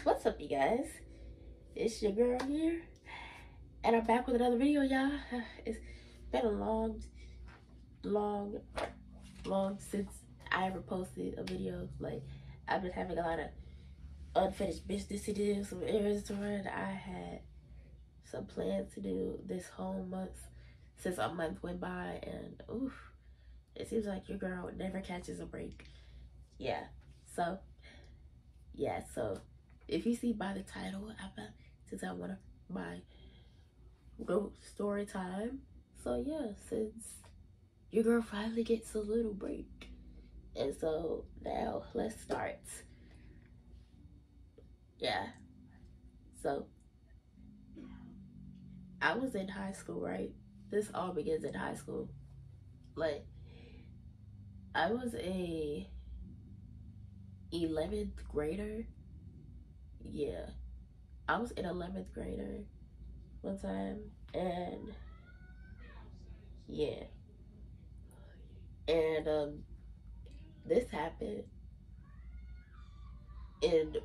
What's up, you guys? It's your girl here, and I'm back with another video, y'all. It's been a long since I ever posted a video. Like, I've been having a lot of unfinished business to do, some errands to run. I had some plans to do this whole month since a month went by, and oof, it seems like your girl never catches a break. Yeah, so if you see by the title, since I want to buy story time. So yeah, since your girl finally gets a little break, and so now let's start. Yeah, so I was in high school, right? This all begins in high school. Like, I was a 11th grader. Yeah, I was an 11th grader one time, and yeah, and this happened in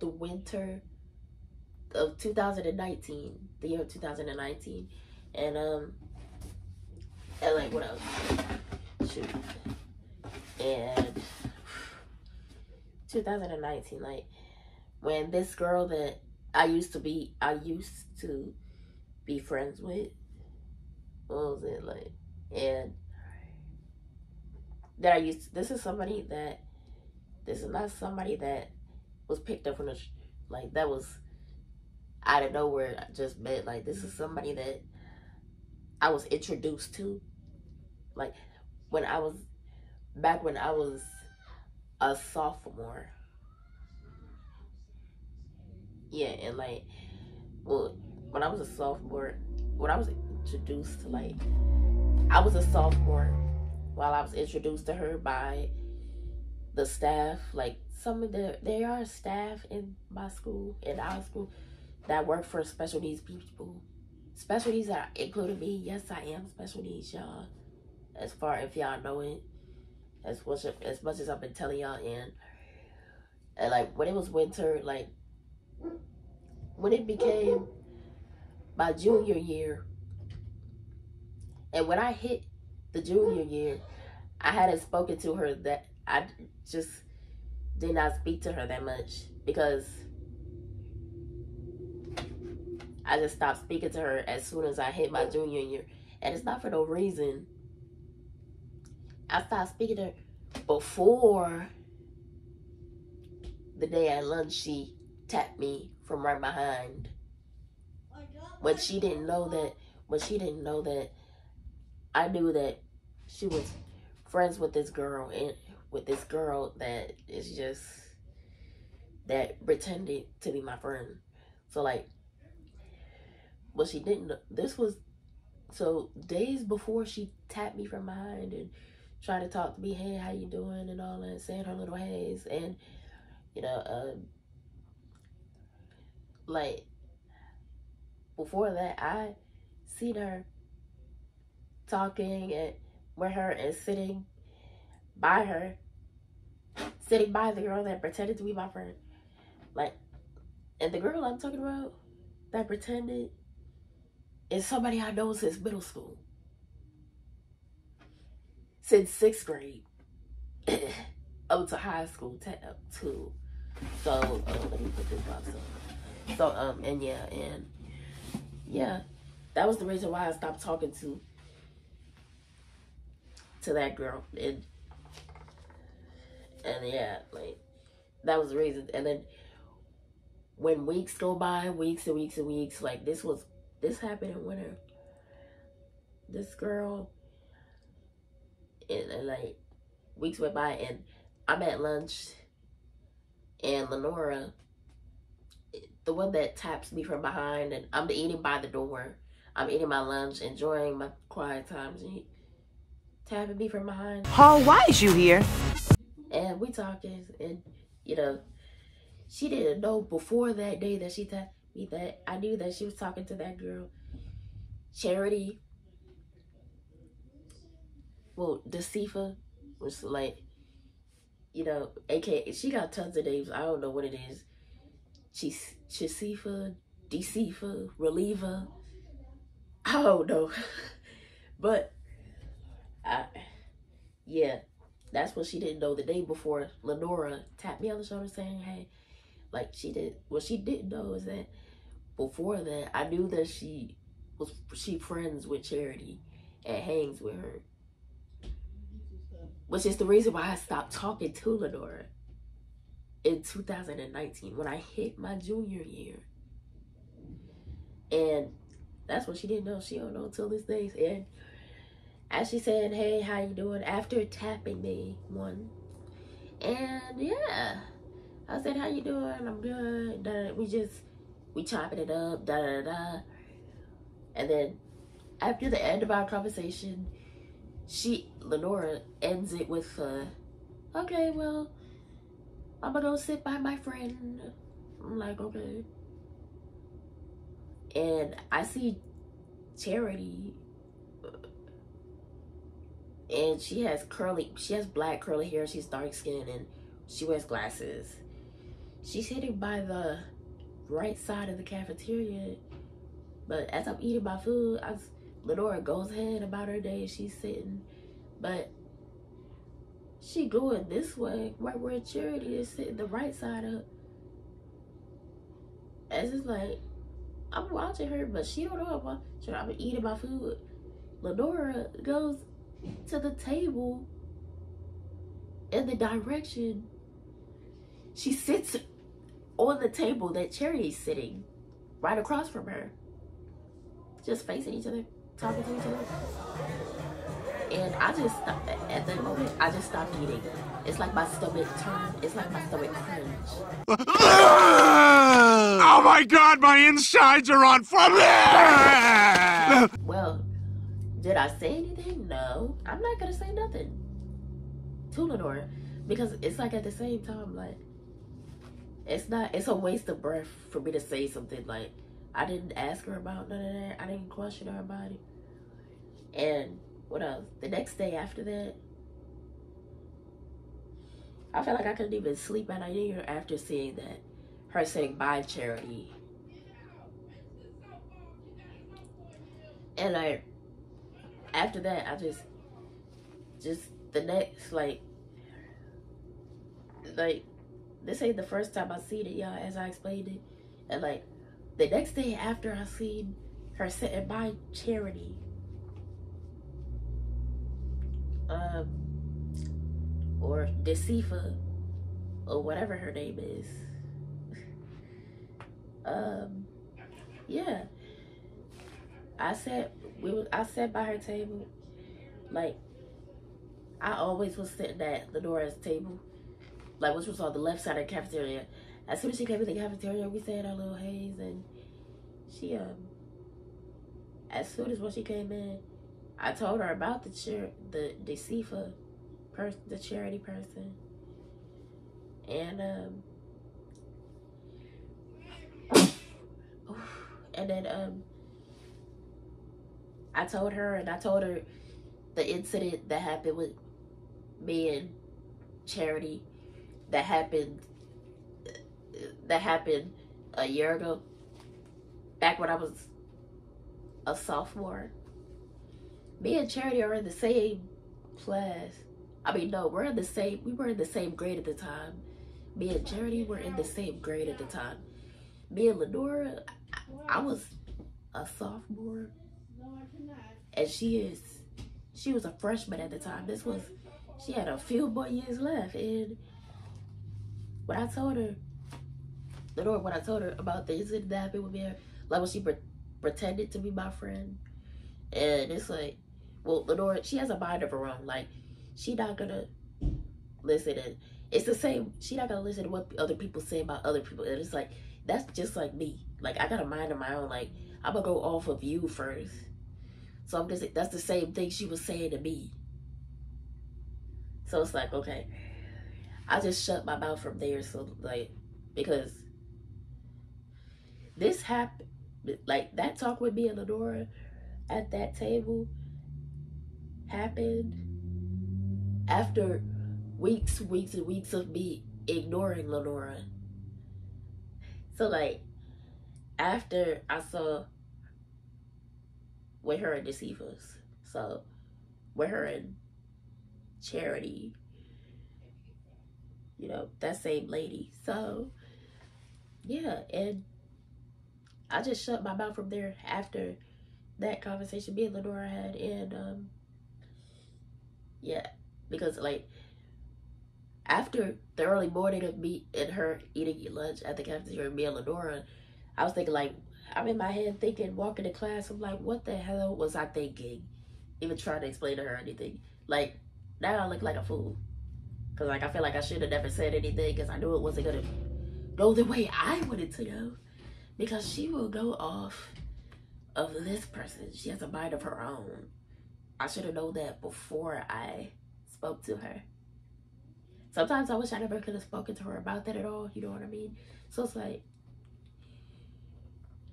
the winter of 2019, the year of 2019, and like what else? Shoot, and 2019, like when this girl that I used to be friends with, what was it like? And that this is not somebody that was picked up from that was out of nowhere. I just met. Like, this is somebody that I was introduced to, like when I was a sophomore. Yeah, and like, well, when I was a sophomore, when I was introduced to, like, I was a sophomore while I was introduced to her by the staff. Like, there are staff in our school, that work for special needs people. Special needs that included me. Yes, I am special needs, y'all. As far if y'all know it, as much as I've been telling y'all. And like when it was winter, like when it became my junior year, and when I hit the junior year, I hadn't spoken to her. That I just did not speak to her that much, because I just stopped speaking to her as soon as I hit my junior year. And it's not for no reason. I stopped speaking to her before the day at lunch she tapped me from right behind. When she didn't know that I knew that she was friends with this girl, and with this girl that is just, that pretended to be my friend. So like, well, she didn't know. This was, so days before she tapped me from behind and tried to talk to me, hey, how you doing, and all that, saying her little hays. And like before that, I seen her talking with her and sitting by the girl that pretended to be my friend. Like, and the girl I'm talking about that pretended is somebody I know since middle school, since 6th grade up to high school too. So let me put this box on. So and yeah, that was the reason why I stopped talking to that girl. And yeah, like, that was the reason. And then when weeks go by, weeks and weeks and weeks, like this happened in winter. This girl, and like weeks went by, and I'm at lunch, and Lenora, the one that taps me from behind, and I'm eating by the door. I'm eating my lunch, enjoying my quiet times, and he tapping me from behind. Paul, why is you here? And we talking, and she didn't know before that day that she tapped me that I knew that she was talking to that girl, Charity. Well, Decefa was like, aka, she got tons of names. I don't know what it is. Chisifa, Desifa, Relieva. I don't know. But yeah, that's what she didn't know the day before. Lenora tapped me on the shoulder saying, hey, like what she didn't know is that before that, I knew that she friends with Charity and hangs with her. Which is the reason why I stopped talking to Lenora in 2019 when I hit my junior year. And that's what she didn't know. She don't know until this day. And as she said, hey, how you doing? After tapping me one. And yeah, I said, how you doing? I'm good. We chopping it up, da da da. And then after the end of our conversation, Lenora ends it with, okay, well, I'm gonna go sit by my friend. I'm like, okay. And I see Charity, and she has black curly hair, she's dark skinned, and she wears glasses. She's sitting by the right side of the cafeteria, but as I'm eating my food, Lenora goes ahead about her day, she's sitting, but she going this way, right where Charity is sitting, the right side up. And it's like, I'm watching her, but she don't know I'm watching her. I'm eating my food. Lenora goes to the table in the direction. She sits on the table that Charity's sitting, right across from her. Just facing each other, talking to each other. And I just stopped, at that moment, I just stopped eating. It's like my stomach turned, it's like my stomach cringed. Oh my God, my insides are on fire! Well, did I say anything? No. I'm not gonna say nothing to Lenora, because it's like at the same time, like, it's a waste of breath for me to say something. Like, I didn't ask her about none of that. I didn't question her about it. And what else? The next day after that, I felt like I couldn't even sleep at night either after seeing that. Her saying bye, Charity. And like, after that, I just the next, like, this ain't the first time I seen it, y'all, as I explained it. And like, the next day after I seen her sitting by Charity, or Desifa, or whatever her name is, yeah, I sat by her table. Like, I always was sitting at Lenora's table, like, which was on the left side of the cafeteria. As soon as she came in the cafeteria, we said our little haze, and she, as soon as when she came in, I told her about the Desifa person, the Charity person. And, then, I told her the incident that happened with me and Charity that happened a year ago, back when I was a sophomore. Me and Charity are in the same class. I mean, no, we were in the same grade at the time. Me and Charity were in the same grade at the time. Me and Lenora, I was a sophomore, and she was a freshman at the time. She had a few more years left. And when I told her about the incident that happened with me, like when she pretended to be my friend, and it's like, well, Lenora, she has a mind of her own. Like, she not gonna listen, and it's the same. She not gonna listen to what other people say about other people, and it's like, that's just like me. Like, I got a mind of my own. Like, I'm gonna go off of you first. So that's the same thing she was saying to me. So it's like, okay, I just shut my mouth from there. So, like, because this happened, like, that talk with me and Lenora at that table happened after weeks and weeks of me ignoring Lenora. So like after I saw with her and Deceivers, so with her and Charity, you know, that same lady. So yeah, and I just shut my mouth from there after that conversation me and Lenora had, and yeah, because like after the early morning of me and her eating lunch at the cafeteria, me and Lenora, I was thinking like, I'm in my head thinking, walking to class, I'm like, what the hell was I thinking? Even trying to explain to her anything. Like, now I look like a fool. Because like, I feel like I should have never said anything because I knew it wasn't going to go the way I wanted to go. Because she will go off of this person. She has a mind of her own. I should have known that before I spoke to her. Sometimes I wish I never could have spoken to her about that at all. You know what I mean? So it's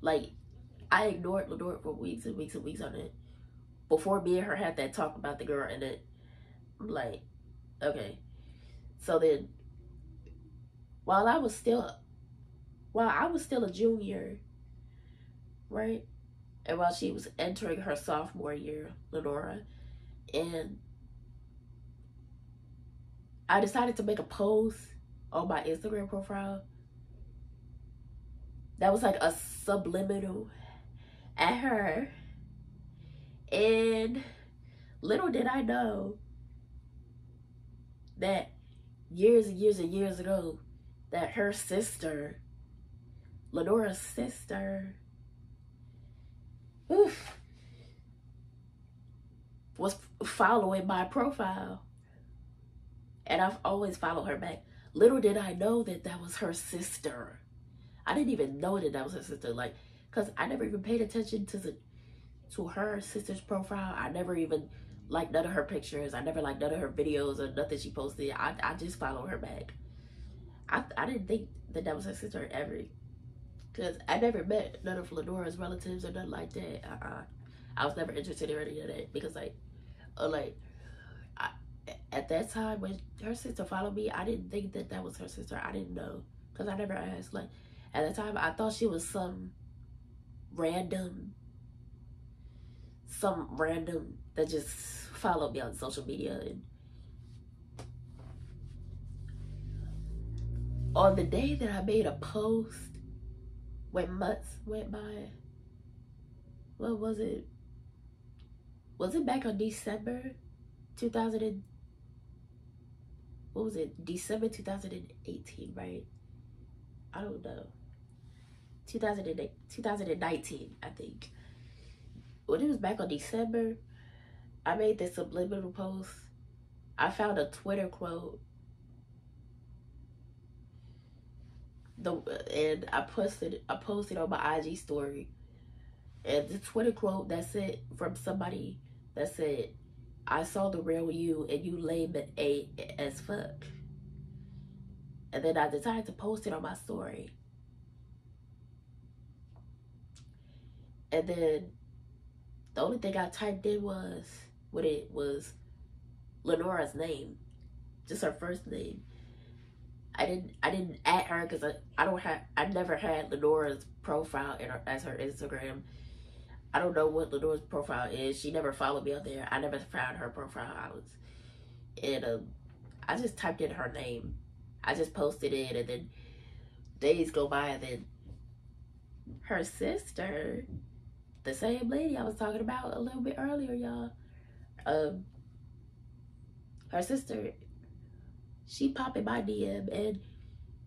like I ignored Lenore for weeks and weeks and weeks on it. Before me and her had that talk about the girl, and then I'm like, okay. So then, while I was still a junior, right? And while she was entering her sophomore year, Lenora, and I decided to make a post on my Instagram profile that was like a subliminal at her. And little did I know that years and years and years ago, that her sister, Lenora's sister, was following my profile. And I've always followed her back. Little did I know that that was her sister. I didn't even know that that was her sister. Like, because I never even paid attention to her sister's profile. I never even liked none of her pictures. I never liked none of her videos or nothing she posted. I just followed her back. I didn't think that that was her sister ever. Because I never met none of Lenora's relatives or nothing like that. I was never interested in any of that. Because, at that time when her sister followed me, I didn't think that that was her sister. I didn't know. Because I never asked. Like, at the time, I thought she was some random that just followed me on social media. And on the day that I made a post, when months went by, what was it? Was it back on December 2000? What was it? December 2018, right? I don't know. 2019, I think. When it was back on December, I made this subliminal post. I found a Twitter quote. And I posted on my IG story. And the Twitter quote that said, from somebody that said, I saw the real you and you lame and A as fuck. And then I decided to post it on my story. And then the only thing I typed in was Lenora's name, just her first name. I didn't add her because I never had Lenora's profile as her Instagram. I don't know what Lenora's profile is. She never followed me on there. I never found her profile. I just typed in her name. I just posted it, and then days go by, and then her sister, the same lady I was talking about a little bit earlier, y'all. Her sister, she popped in my DM, and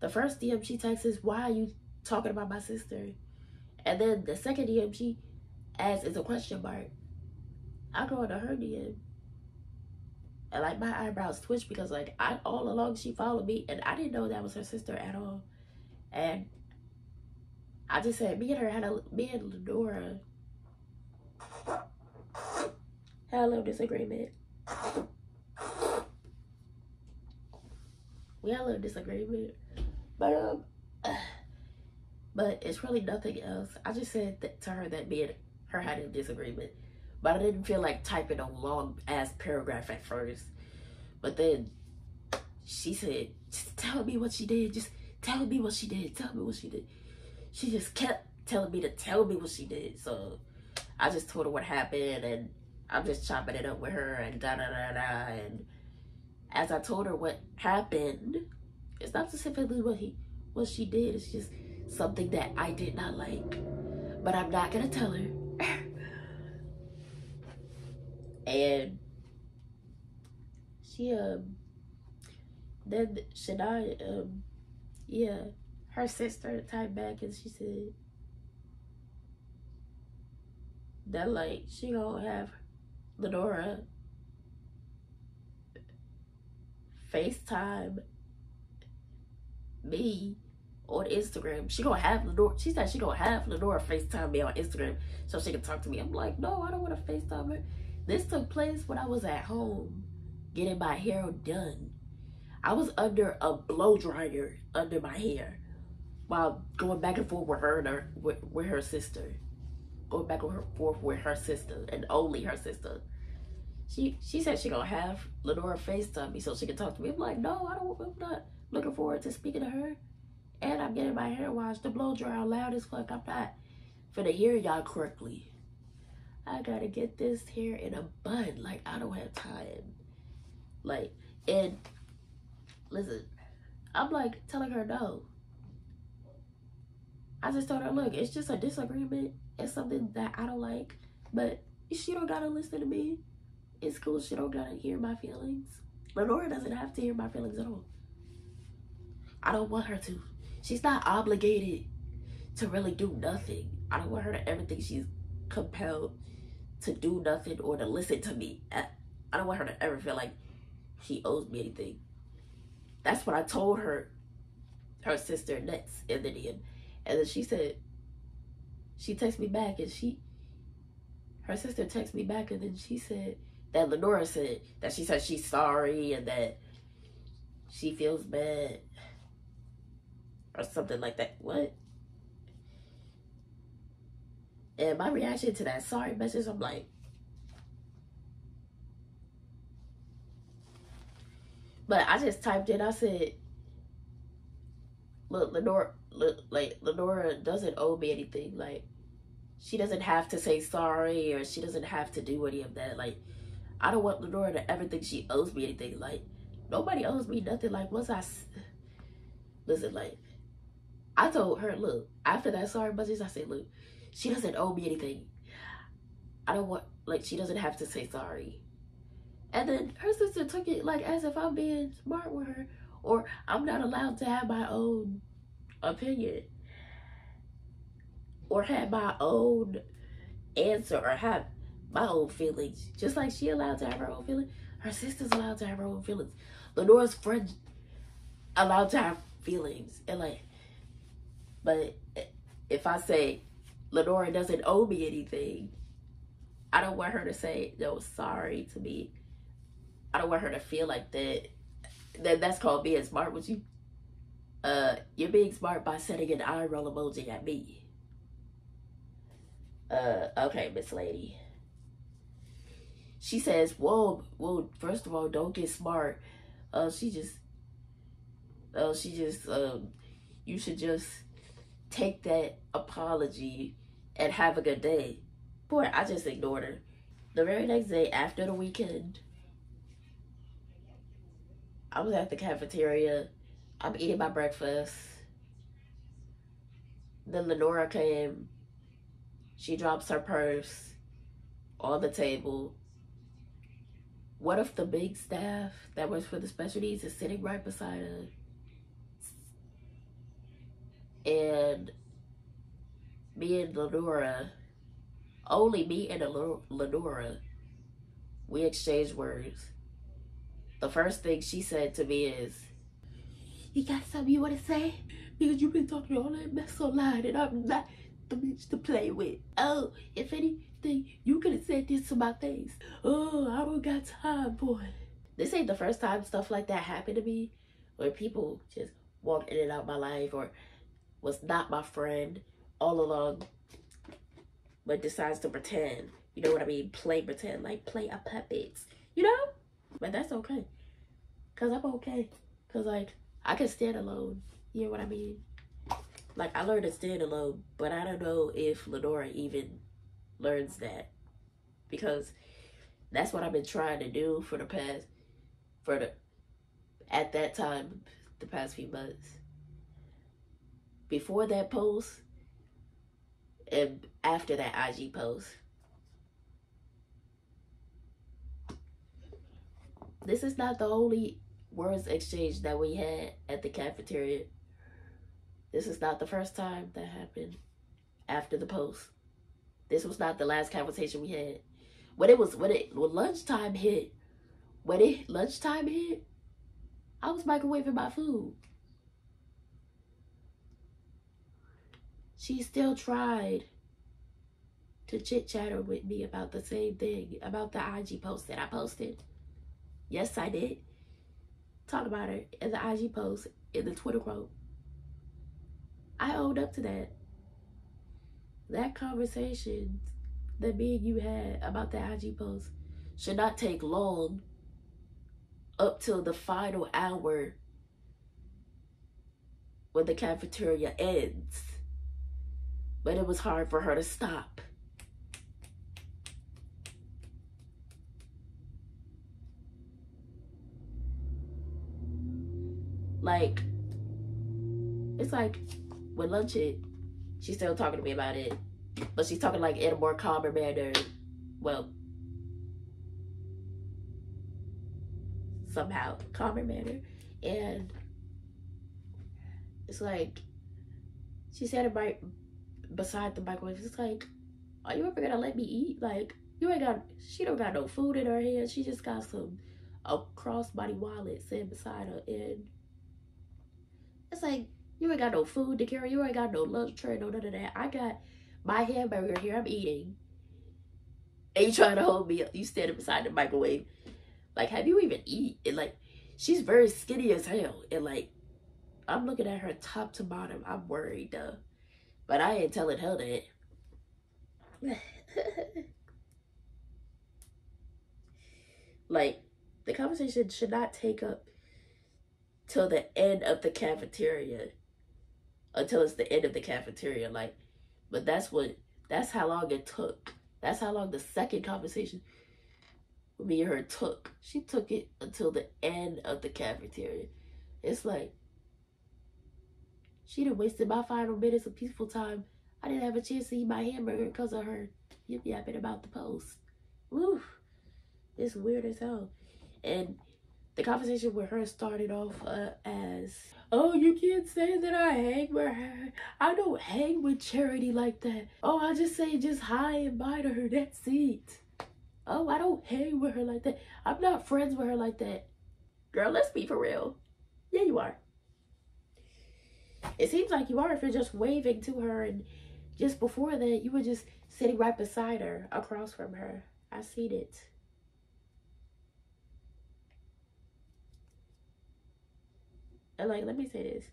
the first DM she texts is, "Why are you talking about my sister?" And then the second DM she asks is a question mark. I go into her DM, and like my eyebrows twitch because like all along she followed me, and I didn't know that was her sister at all. And I just said me and Lenora had a little disagreement. We had a little disagreement, but it's really nothing else. I just said to her that me and her had a disagreement, but I didn't feel like typing a long ass paragraph at first. But then she said, "Just tell me what she did. Just tell me what she did. Tell me what she did." she just kept telling me to tell me what she did. So I just told her what happened, and I'm just chopping it up with her and da da da da. And as I told her what happened, it's not specifically what she did. It's just something that I did not like, but I'm not gonna tell her. And she then Shania yeah, her sister typed back and she said that like she gonna have Lenora FaceTime me on Instagram. She gonna have Lenora. She said she gonna have Lenora FaceTime me on Instagram so she can talk to me. I'm like, no, I don't want to FaceTime her. This took place when I was at home getting my hair done. I was under a blow dryer under my hair while going back and forth with her and with her sister. Going back and forth with her sister and only her sister. She said she gonna have Lenora FaceTime me so she can talk to me. I'm like, no, I'm not looking forward to speaking to her. And I'm getting my hair washed. The blow dryer loud as fuck. I'm not finna hear y'all correctly. I gotta get this hair in a bun. Like, I don't have time. Like, and listen, I'm like telling her no. I just told her, look, it's just a disagreement. It's something that I don't like. But she don't gotta listen to me. It's cool. She don't gotta hear my feelings. Lenora doesn't have to hear my feelings at all. I don't want her to. She's not obligated to really do nothing. I don't want her to ever think she's compelled to do nothing or to listen to me. I don't want her to ever feel like she owes me anything. That's what I told her sister next in the DM. And then she said, she texted me back and her sister texted me back and then she said that Lenora said that she said she's sorry and that she feels bad or something like that. What? And my reaction to that sorry message, I'm like, but I just typed in, I said, look, Lenora doesn't owe me anything. Like, she doesn't have to say sorry or she doesn't have to do any of that. Like, I don't want Lenora to ever think she owes me anything. Like, nobody owes me nothing. Like, listen, like, I told her, look, after that sorry message, I said, look, she doesn't owe me anything. I don't want, like, she doesn't have to say sorry. And then her sister took it like as if I'm being smart with her or I'm not allowed to have my own opinion or have my own answer or have my own feelings. Just like she allowed to have her own feelings, her sister's allowed to have her own feelings. Lenora's friend allowed to have feelings. And like, but if I say Lenora doesn't owe me anything, I don't want her to say no sorry to me. I don't want her to feel like that. That's called being smart with you. You're being smart by sending an eye roll emoji at me. Okay, Miss Lady. She says, whoa, first of all, don't get smart. You should just take that apology and have a good day. Boy, I just ignored her. The very next day after the weekend, I was at the cafeteria. I'm eating my breakfast. Then Lenora came. She drops her purse on the table. One of the big staff that works for the special needs is sitting right beside her. And me and Lenora, only me and Lenora, we exchanged words. The first thing she said to me is, you got something you want to say? Because you've been talking all that mess online and I'm not the bitch to play with. Oh, if anything, you could have said this to my face. Oh, I don't got time, boy. This ain't the first time stuff like that happened to me, where people just walked in and out my life or was not my friend all along, but decides to pretend. You know what I mean? Play pretend, like play a puppet, you know? But that's okay. Cause I'm okay. Cause like, I can stand alone. You know what I mean? like, I learned to stand alone, but I don't know if Lenora even learns that, because that's what I've been trying to do at that time, the past few months. Before that post and after that IG post. This is not the only words exchange that we had at the cafeteria. This is not the first time that happened after the post. This was not the last conversation we had. When lunchtime hit, I was microwaving my food. She still tried to chit-chatter with me about the same thing, about the IG post that I posted. Yes, I did. Talk about it in the IG post, in the Twitter quote. I owned up to that. That conversation that me and you had about the IG post should not take long, up till the final hour when the cafeteria ends. But it was hard for her to stop. Like, it's like when lunch hit, she's still talking to me about it, but she's talking like in a more calmer manner. Well, somehow calmer manner. And it's like, she said it right beside the microwave. It's like, are you ever gonna let me eat? Like, she don't got no food in her hand. She just got a crossbody wallet sitting beside her. And it's like, you ain't got no food to carry. You ain't got no lunch tray, no none of that. I got my hamburger here. I'm eating. And you trying to hold me up. You standing beside the microwave. Like, have you even eaten? And like, she's very skinny as hell. And like, I'm looking at her top to bottom. I'm worried though. But I ain't telling her that. Like, the conversation should not take up till the end of the cafeteria. Until it's the end of the cafeteria. Like, but that's how long it took. That's how long the second conversation with me and her took. She took it until the end of the cafeteria. It's like, she done wasted my final minutes of peaceful time. I didn't have a chance to eat my hamburger because of her yip-yapping about the post. Woo. It's weird as hell. And the conversation with her started off as, oh, you can't say that I hang with her. I don't hang with Charity like that. Oh, I just say just hi and bye to her. That's it. Oh, I don't hang with her like that. I'm not friends with her like that. Girl, let's be for real. Yeah, you are. It seems like you are if you're just waving to her, and just before that, you were just sitting right beside her, across from her. I seen it. And like, let me say this.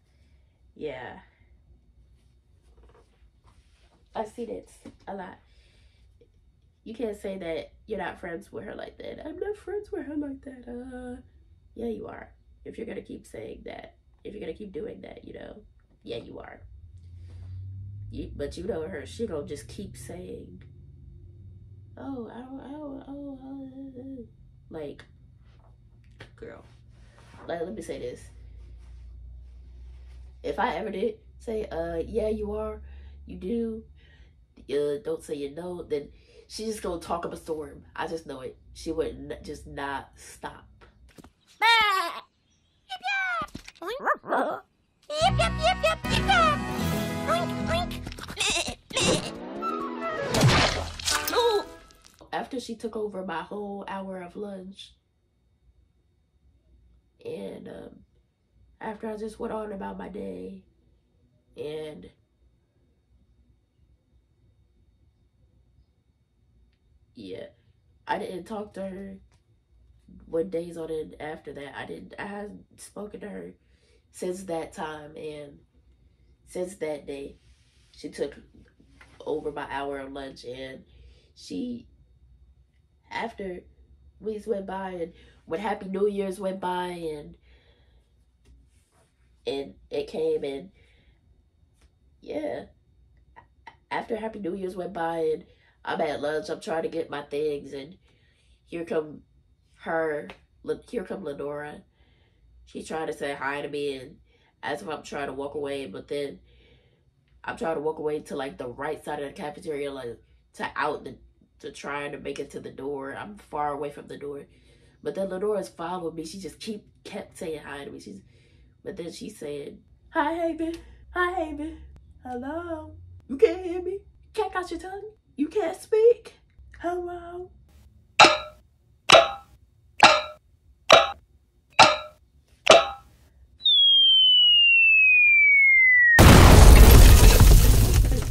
Yeah. I seen it a lot. You can't say that you're not friends with her like that. I'm not friends with her like that. Yeah, you are. If you're gonna keep saying that. If you're gonna keep doing that, you know. Yeah, you are. But you know her, she gonna just keep saying, oh, like, girl, like, let me say this. If I ever did say, yeah, you are, you do, don't say you know, then she's just gonna talk up a storm. I just know it. She would just not stop. Yip, yip, yip, yip, yip, yip. Oink, oink. No. After she took over my whole hour of lunch, and after I just went on about my day, and yeah, I didn't talk to her what days on it after that. I hadn't spoken to her since that time, and since that day, she took over my hour of lunch. And she, after weeks went by, and when Happy New Year's went by, and it came, and yeah. After Happy New Year's went by and I'm at lunch, I'm trying to get my things, and here come her, here come Lenora. She's trying to say hi to me, and as if I'm trying to walk away, but then I'm trying to walk away to like the right side of the cafeteria, like to trying to make it to the door. I'm far away from the door, but then Lenora's following me. She just kept saying hi to me. But then she said, "Hi, Amy. Hi, Amy. Hello. You can't hear me. Can't got your tongue. You can't speak. Hello."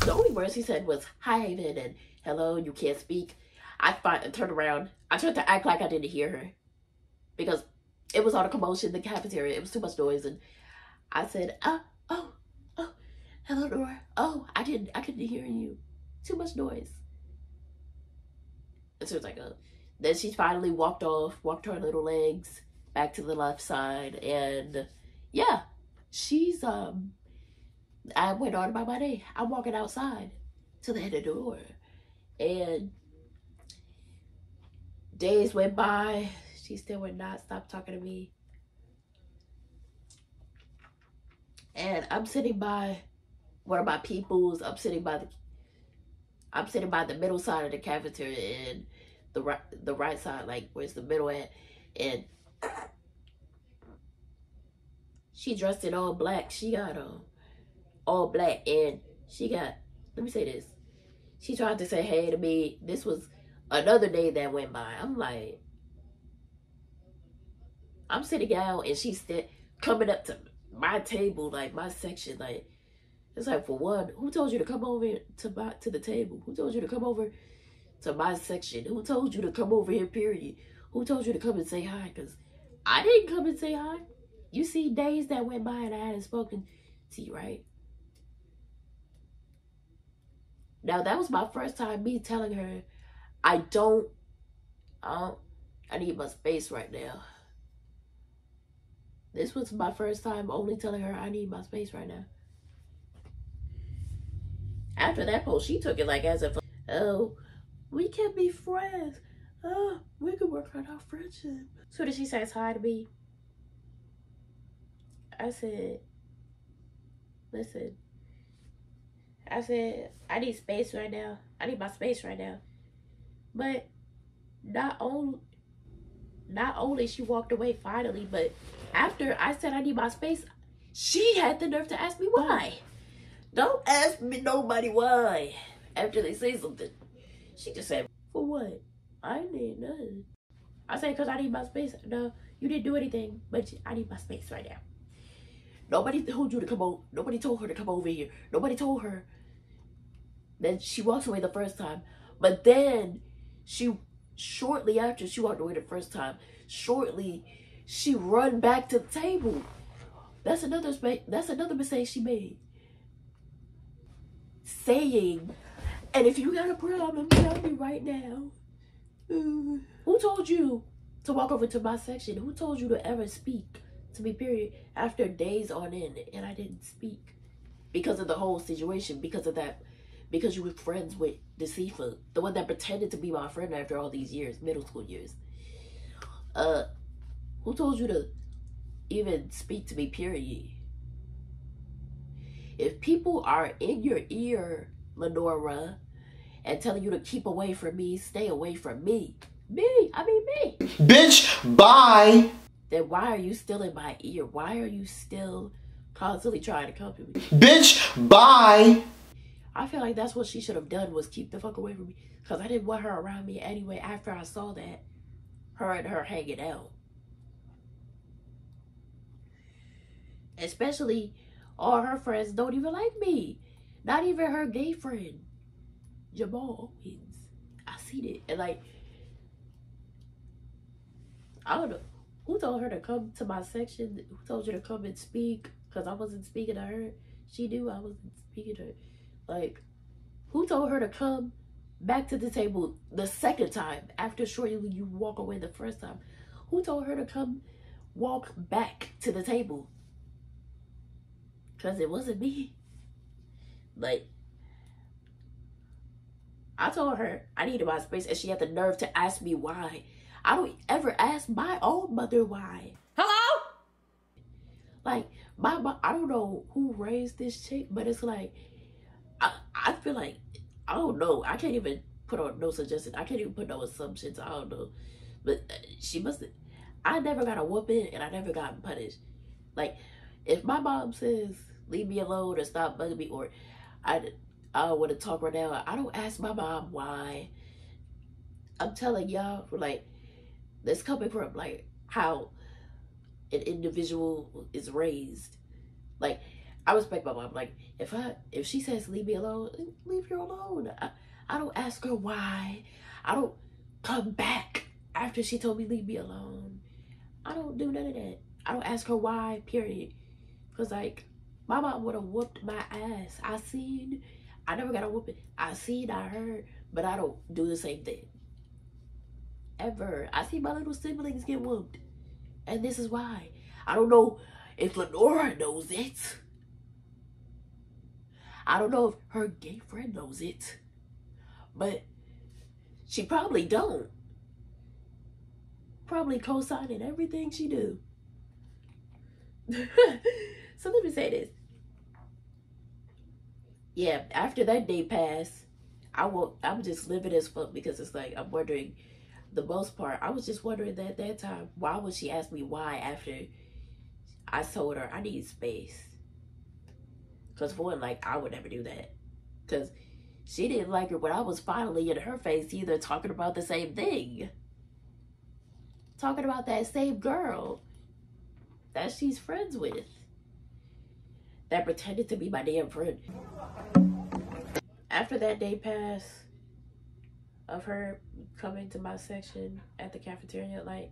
The only words he said was "hi, Haven" and "hello, you can't speak." I turned around. I tried to act like I didn't hear her because it was all a commotion in the cafeteria. It was too much noise, and I said, "Oh, hello, Nora. Oh, I couldn't hear you. Too much noise." And so it's like, then she finally walked her little legs back to the left side, and yeah, she's I went on about my day. I'm walking outside to the end of the door, and days went by. She still would not stop talking to me. And I'm sitting by one of my peoples. I'm sitting by the middle side of the cafeteria, and the right side, like where's the middle at, and she dressed in all black. She got all black, and she got, let me say this, she tried to say hey to me. This was another day that went by. I'm like, I'm sitting down, and she's coming up to my table, like my section, like, it's like, for one, who told you to come over to the table? Who told you to come over to my section? Who told you to come over here, period? Who told you to come and say hi? Because I didn't come and say hi. You see days that went by and I hadn't spoken to you, right? Now, that was my first time me telling her, I need my space right now. This was my first time only telling her I need my space right now. After that post, she took it like as if, oh, we can be friends. Oh, we can work on our friendship. So did she say hi to me? I said, listen. I said, I need space right now. I need my space right now. But not only she walked away finally, but after I said I need my space, she had the nerve to ask me why. Don't ask me nobody why. After they say something, she just said, for what? I need nothing. I said, because I need my space. No, you didn't do anything, but I need my space right now. Nobody told you to come over. Nobody told her to come over here. Nobody told her. Then she walks away the first time. But then shortly after she walked away the first time, she run back to the table. That's another mistake she made. Saying, and if you got a problem, tell me right now. Who told you to walk over to my section? Who told you to ever speak to me, period, after days on end, and I didn't speak? Because of the whole situation, because you were friends with Deceiver, the one that pretended to be my friend after all these years, middle school years. Who told you to even speak to me, period? If people are in your ear, Lenora, and telling you to keep away from me, stay away from me. Me. Bitch, bye. Then why are you still in my ear? Why are you still constantly trying to come to me? Bitch, bye. I feel like that's what she should have done, was keep the fuck away from me. Because I didn't want her around me anyway after I saw that. Her and her hanging out. Especially all her friends don't even like me. Not even her gay friend. Jamal wins. I seen it. And like, I don't know. Who told her to come to my section? Who told you to come and speak? Because I wasn't speaking to her. She knew I wasn't speaking to her. Like, who told her to come back to the table the second time after shortly you walk away the first time? Who told her to come walk back to the table? Because it wasn't me. Like, I told her I needed my space, and she had the nerve to ask me why. I don't ever ask my own mother why. Hello? Like, my mom, I don't know who raised this chick, but it's like, I feel like, I don't know. I can't even put on no suggestion. I can't even put no assumptions. I don't know. But she must have, I never got a whooping, and I never got punished. Like, if my mom says, leave me alone or stop bugging me, or I want to talk right now, I don't ask my mom why. I'm telling y'all, like, that's coming from, like, how an individual is raised. Like, I respect my mom. Like, if she says leave me alone, leave her alone. I don't ask her why. I don't come back after she told me leave me alone. I don't do none of that. I don't ask her why, period. Because, like, my mom would have whooped my ass. I never got a whooping. I heard, but I don't do the same thing. Ever. I see my little siblings get whooped. And this is why. I don't know if Lenora knows it. I don't know if her gay friend knows it. But she probably don't. Probably co-signing everything she do. So let me say this. Yeah, after that day passed, I'm just living as fuck, because it's like, I'm wondering, the most part, I was just wondering that at that time, why would she ask me why after I told her I need space? Because for one, like, I would never do that. Because she didn't like it when I was finally in her face either, talking about the same thing. Talking about that same girl that she's friends with, that pretended to be my damn friend. After that day passed of her coming to my section at the cafeteria, like,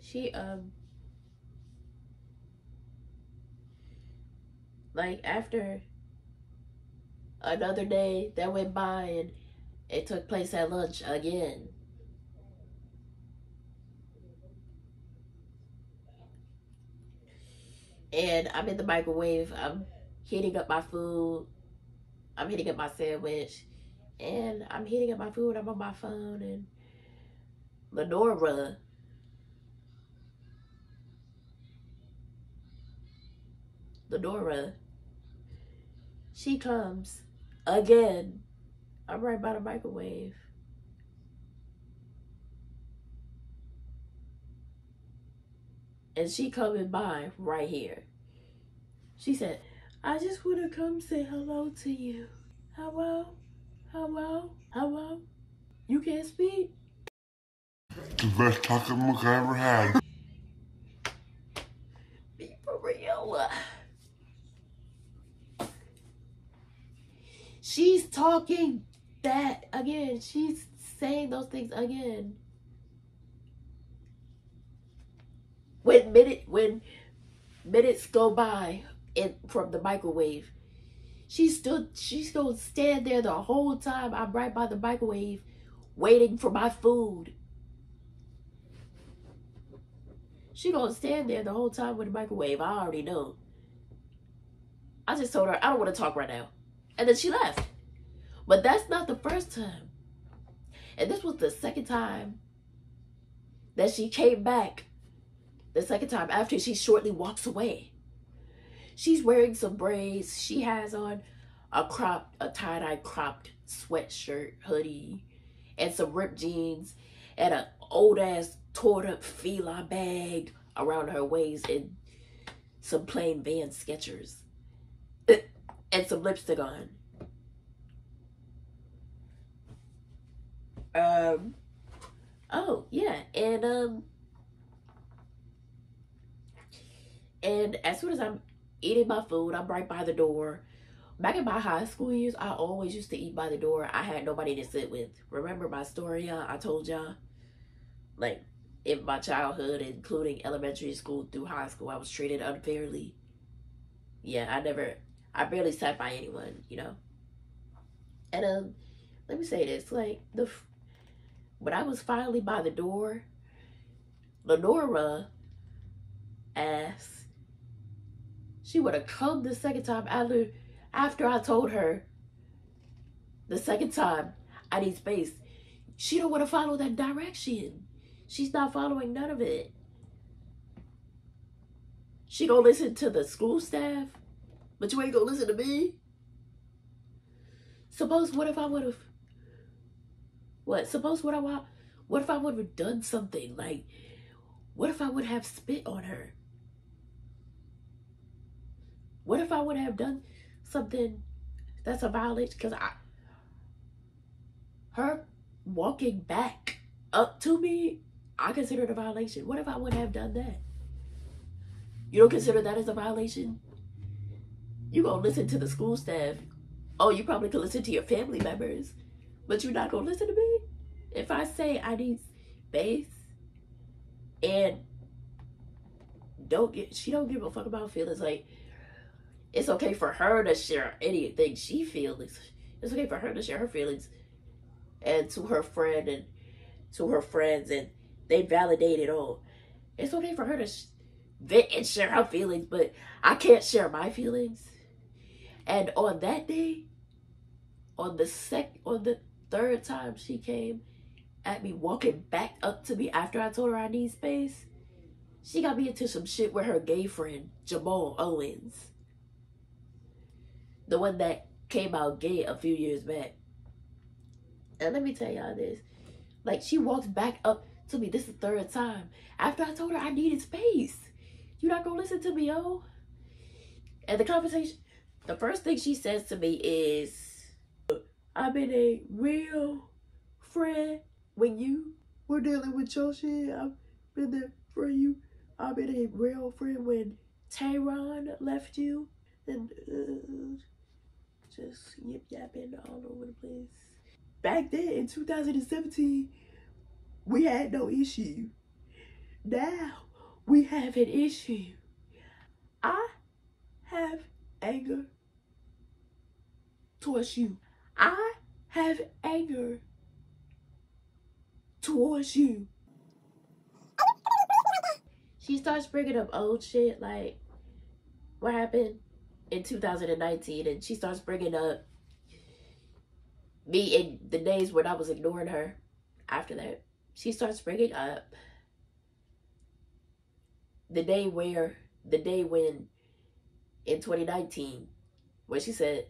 she like, after another day that went by, and it took place at lunch again. And I'm in the microwave. I'm heating up my food. I'm heating up my sandwich. And I'm heating up my food. I'm on my phone. And Lenora, she comes again. I'm right by the microwave. And she coming by right here. She said, I just want to come say hello to you. Hello? Hello? Hello? You can't speak? The best talking book I ever had. Be for real. She's talking that again. She's saying those things again. When minutes go by from the microwave, she's gonna stand there the whole time I'm right by the microwave waiting for my food. She gonna stand there the whole time with the microwave. I already know. I just told her I don't want to talk right now. And then she left. But that's not the first time. And this was the second time that she came back. The second time after she shortly walks away. She's wearing some braids. She has on a tie-dye cropped sweatshirt, hoodie, and some ripped jeans, and an old-ass torn-up Fila bag around her waist, and some plain Van Skechers, and some lipstick on. Oh, yeah, and as soon as I'm eating my food, I'm right by the door. Back in my high school years, I always used to eat by the door. I had nobody to sit with. Remember my story, I told y'all? Like, in my childhood, including elementary school through high school, I was treated unfairly. Yeah, I barely sat by anyone, you know? And, let me say this, like, when I was finally by the door, Lenora asked, she would have come the second time after I told her the second time I need space. She don't want to follow that direction. She's not following none of it. She gonna listen to the school staff, but you ain't gonna listen to me? Suppose what if I would have, what if I would have done something, like, what if I would have spit on her? What if I would have done something that's a violation? Because her walking back up to me, I consider it a violation. What if I would have done that? You don't consider that as a violation? You gonna listen to the school staff. Oh, you probably could listen to your family members, but you're not gonna listen to me? If I say I need space and she don't give a fuck about feelings, like, it's okay for her to share anything she feels. It's okay for her to share her feelings and to her friend and to her friends, and they validate it all. It's okay for her to vent and share her feelings, but I can't share my feelings. And on that day, on the third time she came at me, walking back up to me after I told her I need space, she got me into some shit with her gay friend, Jamal Owens. The one that came out gay a few years back. And let me tell y'all this. Like, she walks back up to me. This is the third time. After I told her I needed space. You not gonna listen to me, yo? And the conversation, the first thing she says to me is, I've been a real friend when you were dealing with your shit. I've been there for you. I've been a real friend when Tehran left you. And just yip-yapping all over the place. Back then in 2017, we had no issue. Now we have an issue. I have anger towards you. I have anger towards you. She starts bringing up old shit, like what happened in 2019, and she starts bringing up me in the days when I was ignoring her. After that, she starts bringing up the day when in 2019, where she said,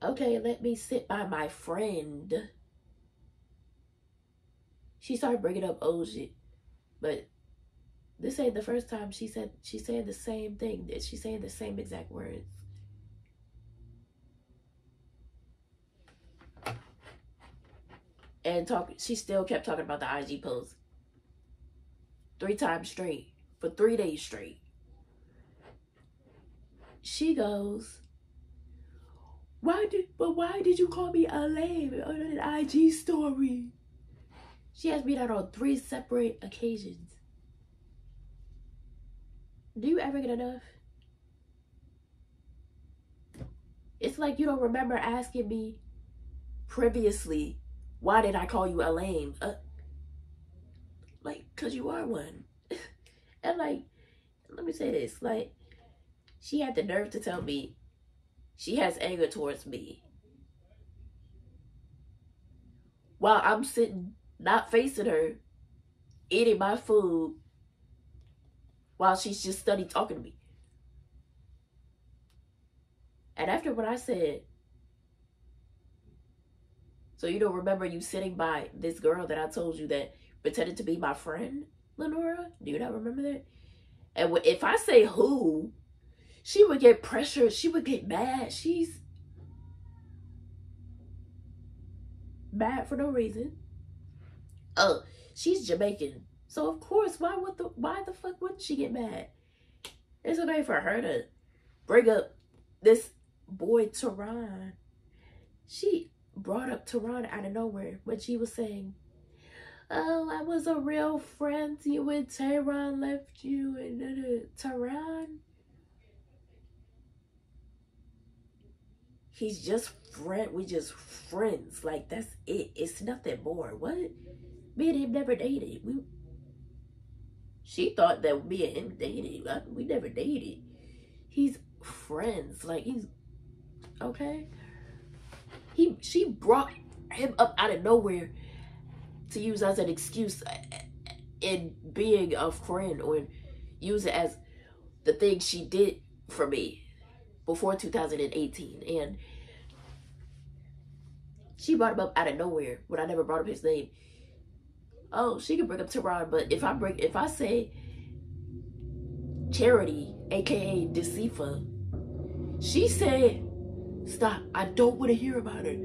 okay, let me sit by my friend. She started bringing up old shit, but this ain't the first time she's saying the same thing. She's saying the same exact words. And she still kept talking about the IG post 3 times straight for 3 days straight. She goes, why did you call me a lame on an IG story? She asked me that on 3 separate occasions. Do you ever get enough? It's like you don't remember asking me previously, why did I call you a lame? Like, cause you are one. And like, let me say this, like, she had the nerve to tell me she has anger towards me while I'm sitting, not facing her, eating my food, while she's just studying talking to me. And after what I said, so you don't remember you sitting by this girl that I told you that pretended to be my friend, Lenora? Do you not remember that? And if I say who, she would get pressured. She would get mad. She's mad for no reason. Oh, she's Jamaican. So of course, why the fuck wouldn't she get mad? It's okay for her to bring up this boy Tehran. She brought up Tehran out of nowhere when she was saying, oh, I was a real friend to you when Tehran left you, and Tehran. he's just we just friends. Like, that's it. It's nothing more. What? Me and him never dated. She thought that me and him dated. We never dated. He's friends. Like, he's okay. She brought him up out of nowhere to use as an excuse in being a friend, or use it as the thing she did for me before 2018. And she brought him up out of nowhere when I never brought up his name. Oh, she could bring up Teron, but if I say Charity, aka Decefa, she said, "Stop! I don't want to hear about it."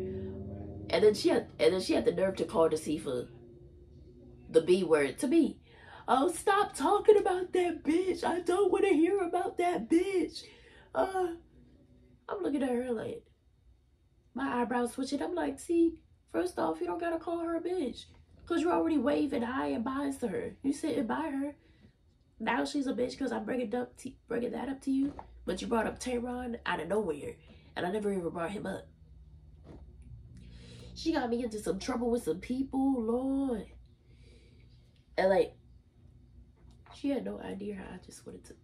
And then she had the nerve to call Decefa the B word to me. Oh, stop talking about that bitch! I don't want to hear about that bitch. I'm looking at her like, my eyebrows switching. I'm like, see, first off, you don't gotta call her a bitch, because you're already waving high and buys to her. You sitting by her. Now she's a bitch because I'm bringing that up to you. But you brought up Teron out of nowhere, and I never even brought him up. She got me into some trouble with some people, Lord. And like, she had no idea how I just wanted to.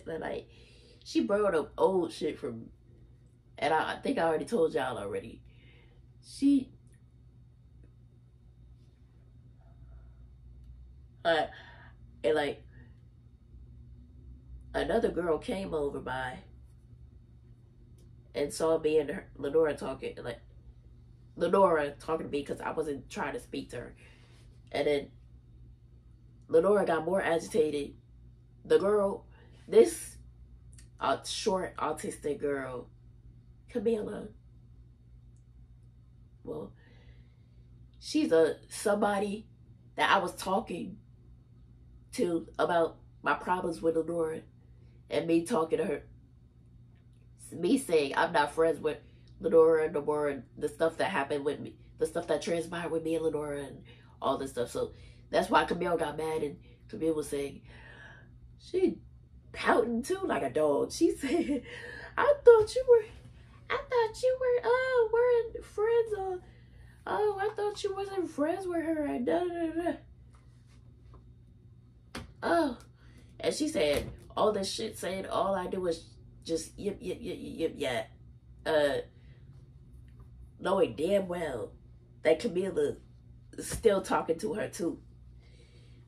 Like, she brought up old shit from, and I think I already told y'all already. And like, another girl came over by and saw me and Lenora talking, like, Lenora talking to me because I wasn't trying to speak to her. And then Lenora got more agitated. The girl, this short autistic girl, Camila, well, she's somebody that I was talking to about my problems with Lenora, and me talking to her, me saying I'm not friends with Lenora no more, and the stuff that happened with me, the stuff that transpired with me and Lenora and all this stuff. So that's why Camille got mad, and Camille was saying, she pouting too like a dog. She said, I thought you were we're friends, I thought you wasn't friends with her, and da da da. Oh, and she said all this shit, saying all I do was just yip, yeah. Knowing damn well that Camila is still talking to her too.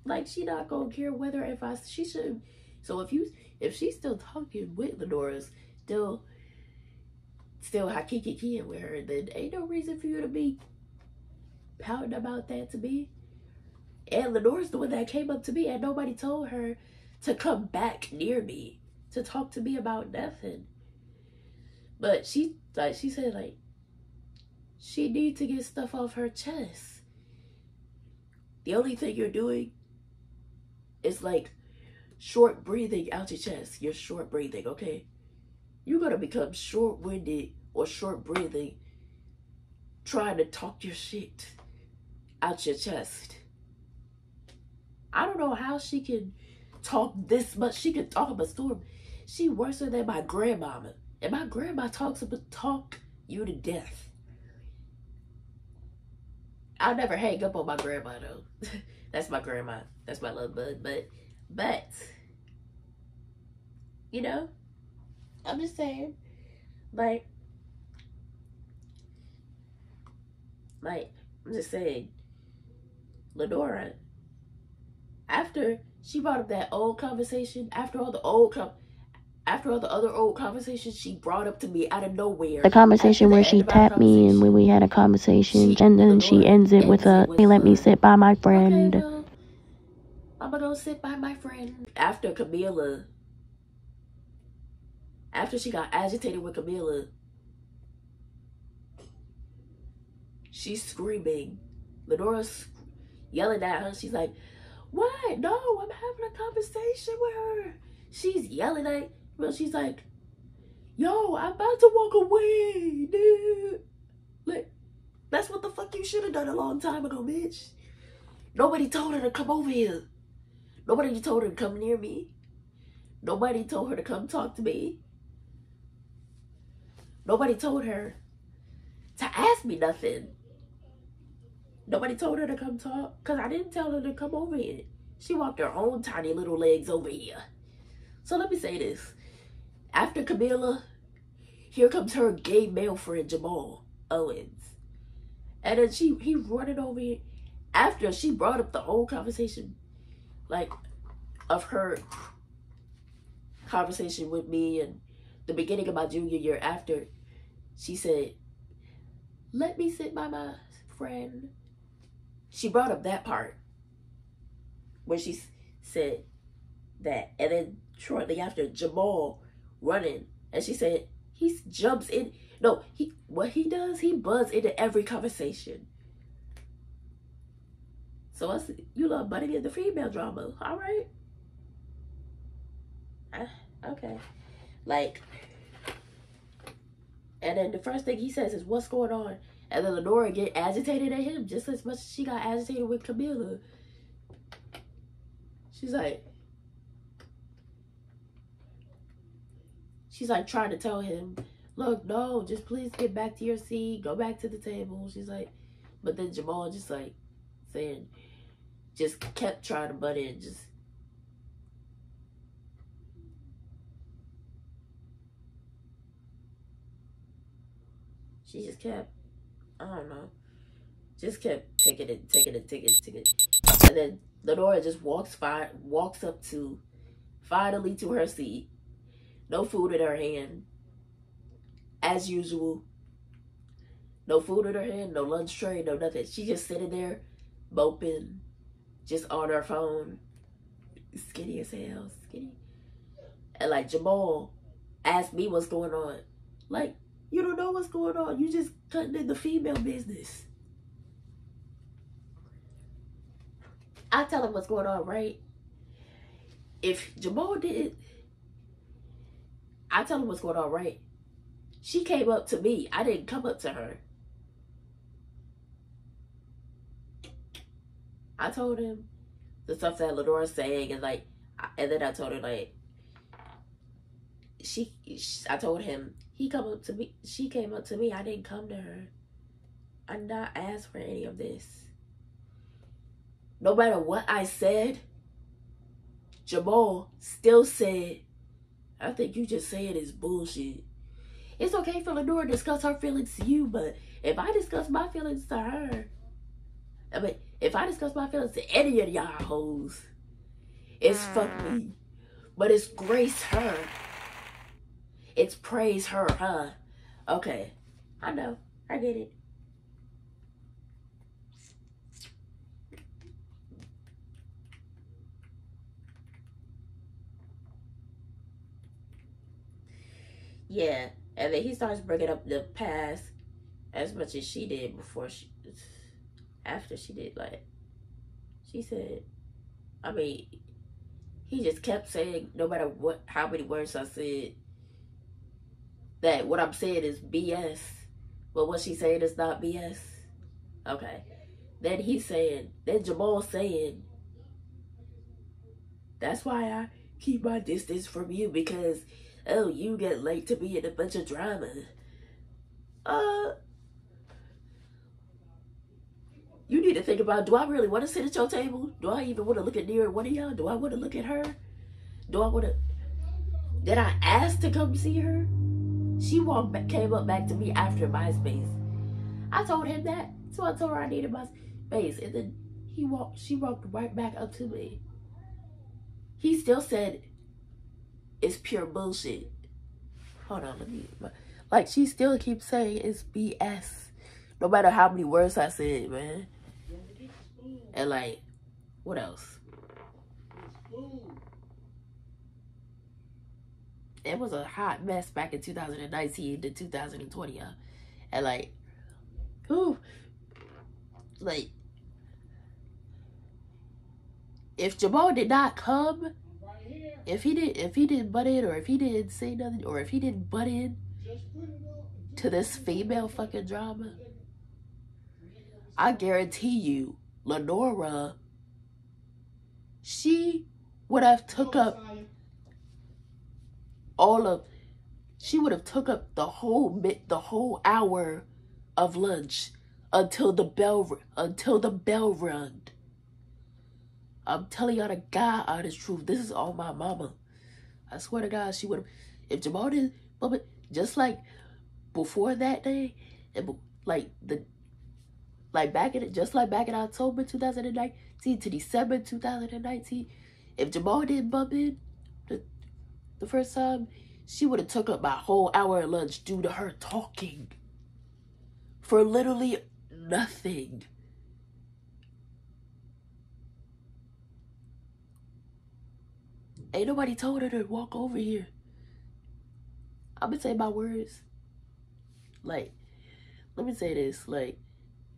Like, she not gonna care whether she should. So if she's still talking with Lenora, still hakiki with her, then ain't no reason for you to be pouting about that to me. And Lenora's the one that came up to me, and nobody told her to come back near me to talk to me about nothing. But she said, like, she needs to get stuff off her chest. The only thing you're doing is like short breathing out your chest. You're short breathing, okay? You're gonna become short-winded or short breathing trying to talk your shit out your chest. I don't know how she can talk this much. She can talk about Storm. She worse than my grandmama. And my grandma talk you to death. I'll never hang up on my grandma though. That's my grandma. That's my love bud. But you know, I'm just saying, like I'm just saying, Lenora, after she brought up that old conversation, after all the other old conversations she brought up to me out of nowhere. The conversation where she tapped me and when we had a conversation, and then she ends it with a, "Hey, let me sit by my friend." Okay, well, I'm gonna go sit by my friend. After she got agitated with Camila, she's screaming. Lenora's yelling at her. She's like, what? No, I'm having a conversation with her. She's yelling at, well, she's like, yo, I'm about to walk away, dude. Like, that's what the fuck you should have done a long time ago, bitch. Nobody told her to come over here. Nobody told her to come near me. Nobody told her to come talk to me. Nobody told her to ask me nothing. Nobody told her to come talk, because I didn't tell her to come over here. She walked her own tiny little legs over here. So let me say this. After Camilla, here comes her gay male friend, Jamal Owens. And then he running over here. After she brought up the whole conversation, like, of her conversation with me and the beginning of my junior year after, she said, let me sit by my friend. She brought up that part when she said that. And then shortly after, Jamal running. And she said, he jumps in. No, what he does, he butts into every conversation. So us, you love butting into female drama. All right. Okay. Like, and then the first thing he says is, what's going on? And then Lenora get agitated at him just as much as she got agitated with Camilla. She's like trying to tell him, look, no, just please get back to your seat. Go back to the table. She's like, but then Jamal just like saying, just kept trying to butt in. She just kept, I don't know, just kept taking it. And then Lenora just walks up to, finally to her seat. No food in her hand. As usual. No food in her hand, no lunch tray, no nothing. She just sitting there, moping, just on her phone. Skinny as hell, skinny. And like Jamal asked me what's going on. Like, you don't know what's going on. You just cutting in the female business. I tell him what's going on, right? If Jamal did, I tell him what's going on, right? She came up to me. I didn't come up to her. I told him the stuff that Lenora's saying, and like, and then I told her like, I told him, he come up to me, she came up to me, I didn't come to her. I did not ask for any of this. No matter what I said, Jamal still said, I think you just saying is bullshit. It's okay for Lenora to discuss her feelings to you, but if I discuss my feelings to her, I mean, if I discuss my feelings to any of y'all hoes, it's fuck me. But it's grace her. It's praise her, huh? Okay. I know. I get it. Yeah. And then he starts bringing up the past as much as she did after she did, like, she said, I mean, he just kept saying, no matter how many words I said, that what I'm saying is BS, but what she's saying is not BS. Okay. Then Jamal saying, that's why I keep my distance from you, because, oh, you get late to be in a bunch of drama. You need to think about, do I really want to sit at your table? Do I even want to look at near one of y'all? Do I want to look at her? Did I ask to come see her? She came up back to me after MySpace. I told him that. So I told her I needed my space. And then she walked right back up to me. He still said, it's pure bullshit. Hold on, like, she still keeps saying it's BS. No matter how many words I said, man. And like, what else? It was a hot mess back in 2019 to 2020, and like, ooh, like, if Jamal did not come, if he didn't butt in, or if he didn't say nothing, or if he didn't butt in to this female fucking drama, I guarantee you, Lenora, she would have took up all of she would have took up the whole hour of lunch until the bell rung. I'm telling y'all the God honest truth. This is all my mama. I swear to God, she would have. If Jamal did, but just like before that day, and back in October 2019 to December 2019, if Jamal didn't bump in the first time, she would have took up my whole hour of lunch due to her talking for literally nothing. Ain't nobody told her to walk over here. I'm gonna say my words. Like, let me say this. Like,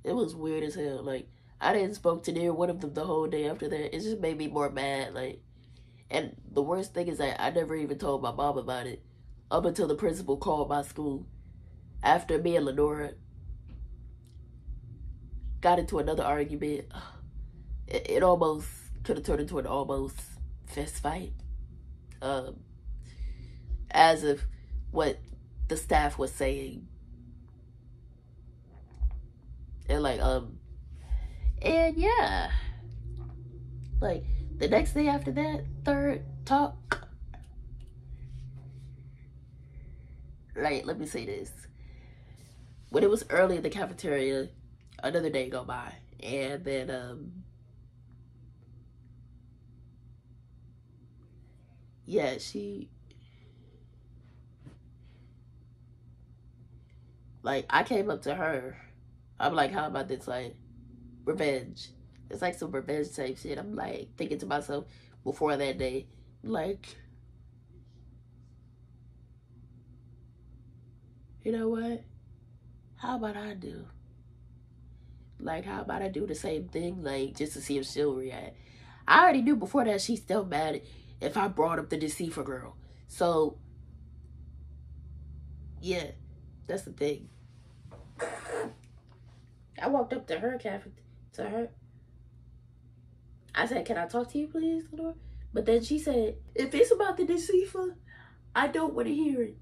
it was weird as hell. Like, I didn't spoke to neither one of them the whole day after that. It just made me more mad. Like, and the worst thing is that I never even told my mom about it up until the principal called my school after me and Lenora got into another argument. It almost could have turned into an almost fist fight. As of what the staff was saying. And and yeah. Like, the next day after that, third talk. Like, let me say this. When it was early in the cafeteria, another day go by. And then, yeah, like, I came up to her. I'm like, how about this, like, revenge? It's like some revenge type shit. I'm like, thinking to myself before that day, like, you know what? How about I do? Like, how about I do the same thing, like, just to see if she'll react? I already knew before that she's still mad if I brought up the deceiver girl. So, yeah, that's the thing. I walked up to her I said, can I talk to you, please, Lenore? But then she said, if it's about the deceiver, I don't want to hear it.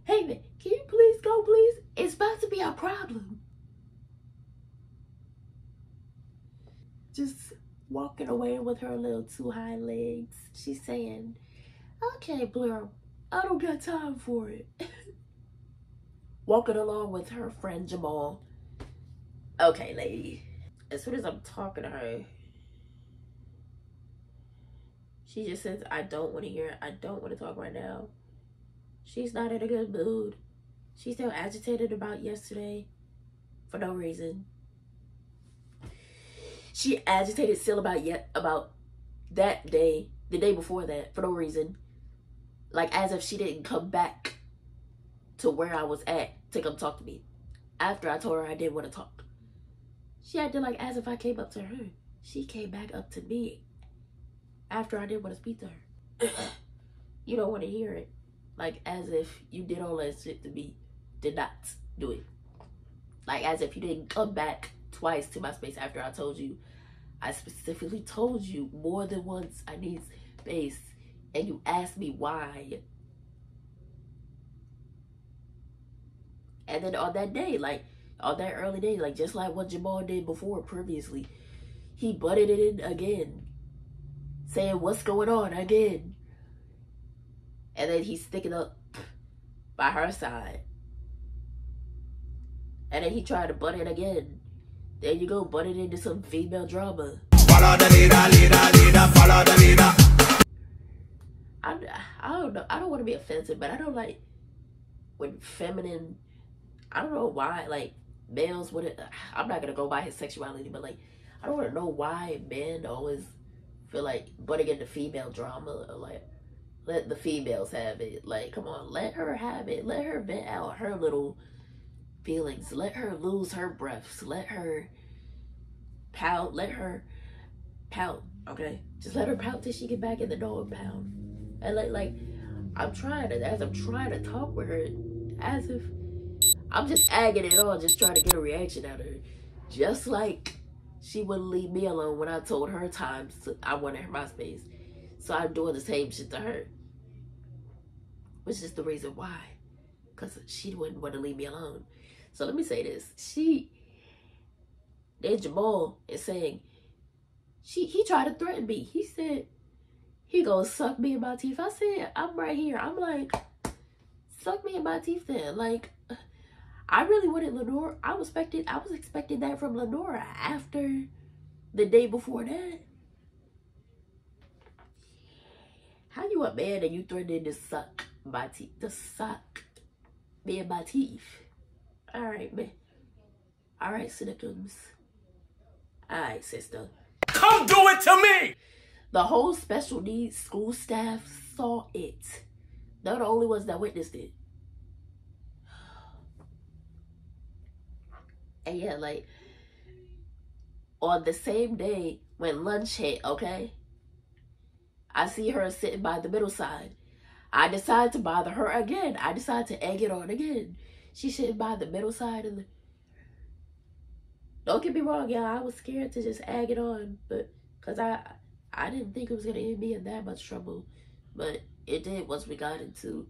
Hey, man, can you please go, please? It's about to be a problem. Just walking away with her little two hind legs. She's saying, okay, Blair, I don't got time for it. Walking along with her friend Jamal. Okay, lady. As soon as I'm talking to her, she just says, I don't want to hear it. I don't want to talk right now. She's not in a good mood. She's still agitated about yesterday for no reason. She agitated still about that day, the day before that, for no reason. Like, as if she didn't come back to where I was at to come talk to me after I told her I didn't want to talk. She acted like as if I came up to her. She came back up to me after I didn't want to speak to her. You don't want to hear it. Like, as if you did all that shit to me, did not do it. Like, as if you didn't come back twice to my space after I told you. I specifically told you more than once I need space, and you asked me why. And then on that day, like, on that early day, like, just like what Jamal did before previously, he butted it in again, saying, what's going on again? And then he's sticking up by her side. And then he tried to butt in again. There you go, butted into some female drama. Follow the leader, follow the leader. I don't know. I don't want to be offensive, but I don't like when feminine, I don't know why, like, males wouldn't, I'm not going to go by his sexuality, but, like, I don't want to know why men always feel like butting into female drama, or, like, let the females have it. Like, come on, let her have it. Let her vent out her little feelings. Let her lose her breaths. Let her pout. Let her pout, okay? Just let her pout till she get back in the dog pound. And, like, I'm trying to talk with her, as if I'm just agging it on, just trying to get a reaction out of her. Just like she wouldn't leave me alone when I told her times I wanted my space. So I'm doing the same shit to her. Which is the reason why. Because she wouldn't want to leave me alone. So let me say this. Then Jamal is saying, he tried to threaten me. He said, he gonna suck me in my teeth. I said, I'm right here. I'm like, suck me in my teeth then. Like, I really wanted Lenora. I was expecting that from Lenora after the day before that. How you a man and you threatening to suck my teeth? To suck me in my teeth. Alright, man. Alright, citizens. Alright, sister. Come do it to me! The whole special needs school staff saw it. They're the only ones that witnessed it. And yeah, like, on the same day when lunch hit, okay? I see her sitting by the middle side. I decide to bother her again. I decide to egg it on again. She's sitting by the middle side and don't get me wrong, y'all. I was scared to just egg it on, but because I didn't think it was gonna end me in that much trouble, but it did once we got into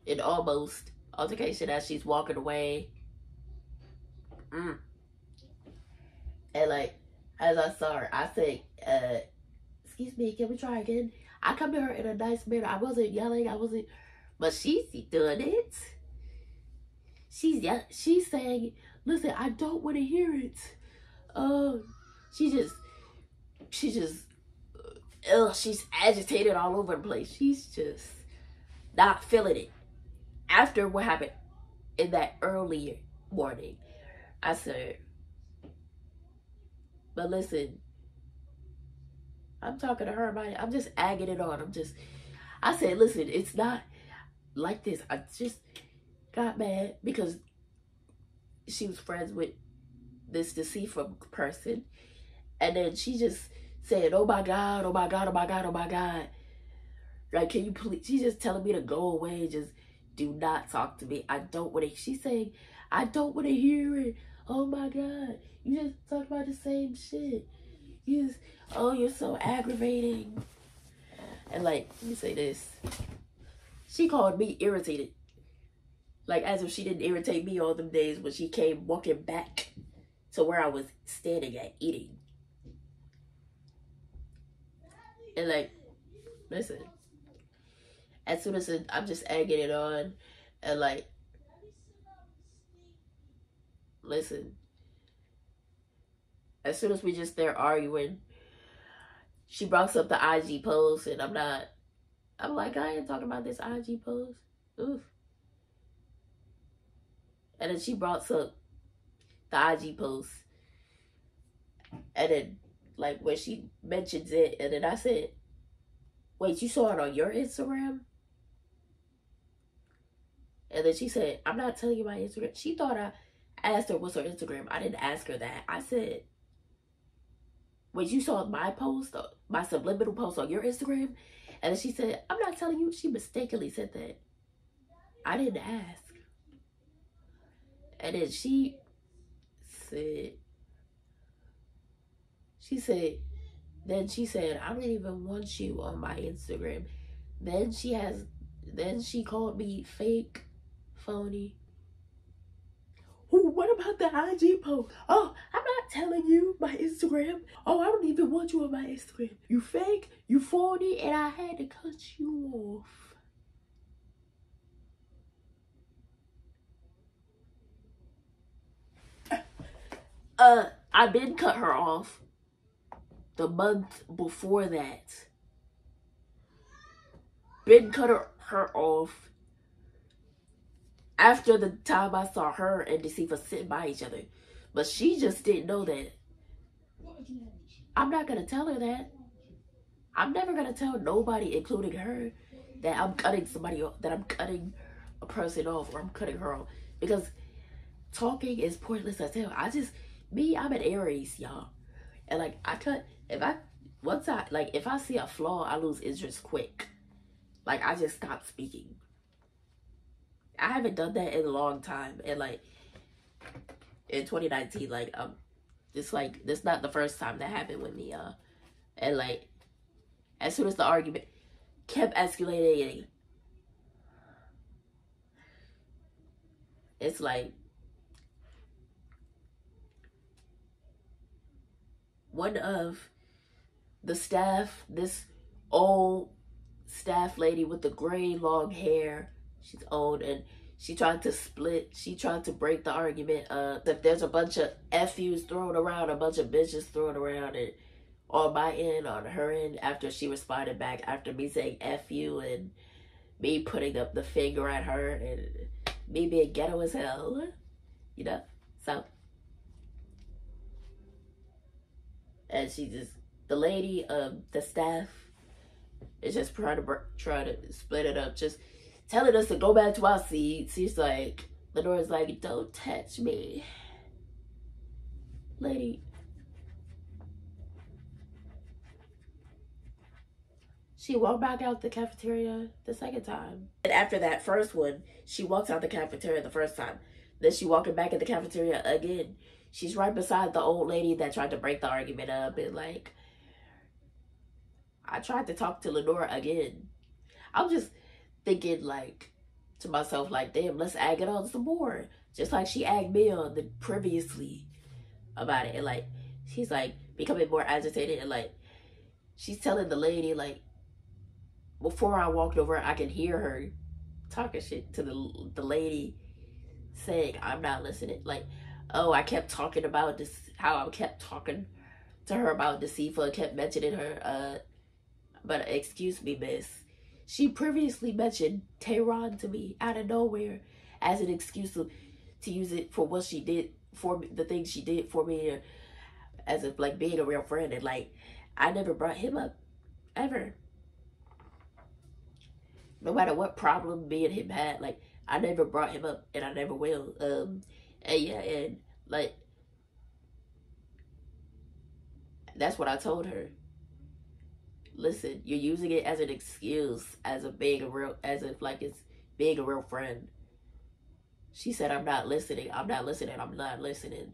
an almost altercation as she's walking away. And like, as I saw her, I said, excuse me, can we try again? I come to her in a nice manner. I wasn't yelling, but she's doing it. She's saying, listen, I don't want to hear it. She's agitated all over the place. She's just not feeling it. After what happened in that earlier morning, I said, but listen, I'm talking to her about it. I'm just egging it on. I said, listen, it's not like this. I just got mad because she was friends with this deceased person. And then she just said, oh my God, oh my God, oh my God, oh my God. Like, can you please, she's just telling me to go away. Just do not talk to me. I don't want to, she's saying, I don't want to hear it. Oh my God. You just talk about the same shit. You just, oh, you're so aggravating. And like, let me say this. She called me irritated. Like, as if she didn't irritate me all them days when she came walking back to where I was standing at eating. And like, listen. As soon as I'm just egging it on. And like, listen. As soon as we just there arguing, she brought up the IG post, and I'm like, I ain't talking about this IG post. Oof. And then she brought up the IG post. And then, like, when she mentions it, and then I said, wait, you saw it on your Instagram? And then she said, I'm not telling you my Instagram. She thought I asked her what's her Instagram. I didn't ask her that. I said, wait, you saw my post, my subliminal post on your Instagram? And then she said, I'm not telling you. She mistakenly said that. I didn't ask. And then she said, I don't even want you on my Instagram. Then she called me fake, phony. Ooh, what about the IG post? Oh, I'm not telling you my Instagram. Oh, I don't even want you on my Instagram. You fake, you phony, and I had to cut you off. I did cut her off the month before that. Been cut her off after the time I saw her and Deceiver sitting by each other. But she just didn't know that. I'm not going to tell her that. I'm never going to tell nobody, including her, that I'm cutting somebody off, that I'm cutting a person off, or I'm cutting her off. Because talking is pointless as hell. I'm an Aries, y'all. And like, if I see a flaw, I lose interest quick. Like, I just stop speaking. I haven't done that in a long time. And like, in 2019, like, this not the first time that happened with me, y'all. And like, as soon as the argument kept escalating, it's like one of the staff, this old staff lady with the gray long hair, she's old, and she tried to break the argument. If there's a bunch of FUs thrown around, a bunch of bitches thrown around, and on my end, on her end, after she responded back, after me saying FU and me putting up the finger at her and me being ghetto as hell, you know? So, and she just, the lady, the staff is just trying to split it up, just telling us to go back to our seats. She's like, Lenore's like, don't touch me. Lady. She walked back out the cafeteria the second time. And after that first one, she walks out the cafeteria the first time. Then she walking back in the cafeteria again. She's right beside the old lady that tried to break the argument up. And like, I tried to talk to Lenore again. I'm just thinking like to myself, like, damn, let's ag it on some more. Just like she agged me on the previously about it. And like, she's like becoming more agitated. And like, she's telling the lady, like, before I walked over, I can hear her talking shit to the lady, saying, I'm not listening. Like, oh, I kept talking about this, how I kept talking to her about Deceitful, kept mentioning her, but excuse me, miss. She previously mentioned Tehran to me out of nowhere as an excuse to use it for what she did for me, the things she did for me, or as if like being a real friend. And like, I never brought him up, ever. No matter what problem me and him had, like, I never brought him up, and I never will. And yeah, and like, that's what I told her. Listen, you're using it as an excuse, as if like it's being a real friend. She said, I'm not listening. I'm not listening. I'm not listening.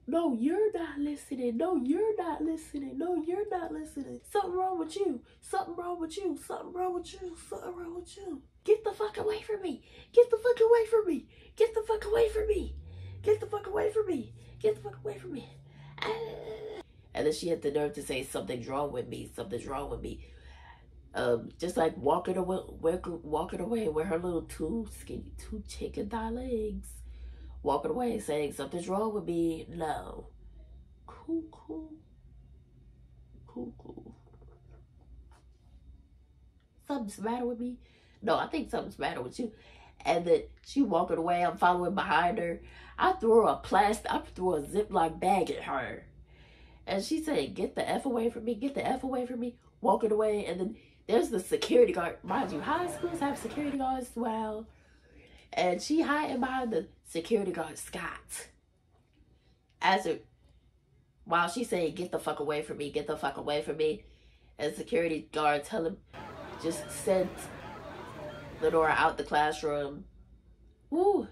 No, you're not listening. No, you're not listening. No, you're not listening. Something wrong with you. Something wrong with you. Something wrong with you. Something wrong with you. Get the fuck away from me. Get the fuck away from me. Get the fuck away from me. Get the fuck away from me. Get the fuck away from me. And then she had the nerve to say, something's wrong with me. Something's wrong with me. Just like walking away with her little two chicken thigh legs. Walking away saying, something's wrong with me. No. Cool. Something's the matter with me? No, I think something's the matter with you. And then she walking away. I'm following behind her. I threw a Ziploc bag at her. And she said, get the F away from me. Get the F away from me. Walking away. And then there's the security guard. Mind you, high schools have security guards as well. And she hiding behind the security guard, Scott. While she saying, get the fuck away from me, get the fuck away from me. And the security guard just sent Lenora out the classroom. Woo.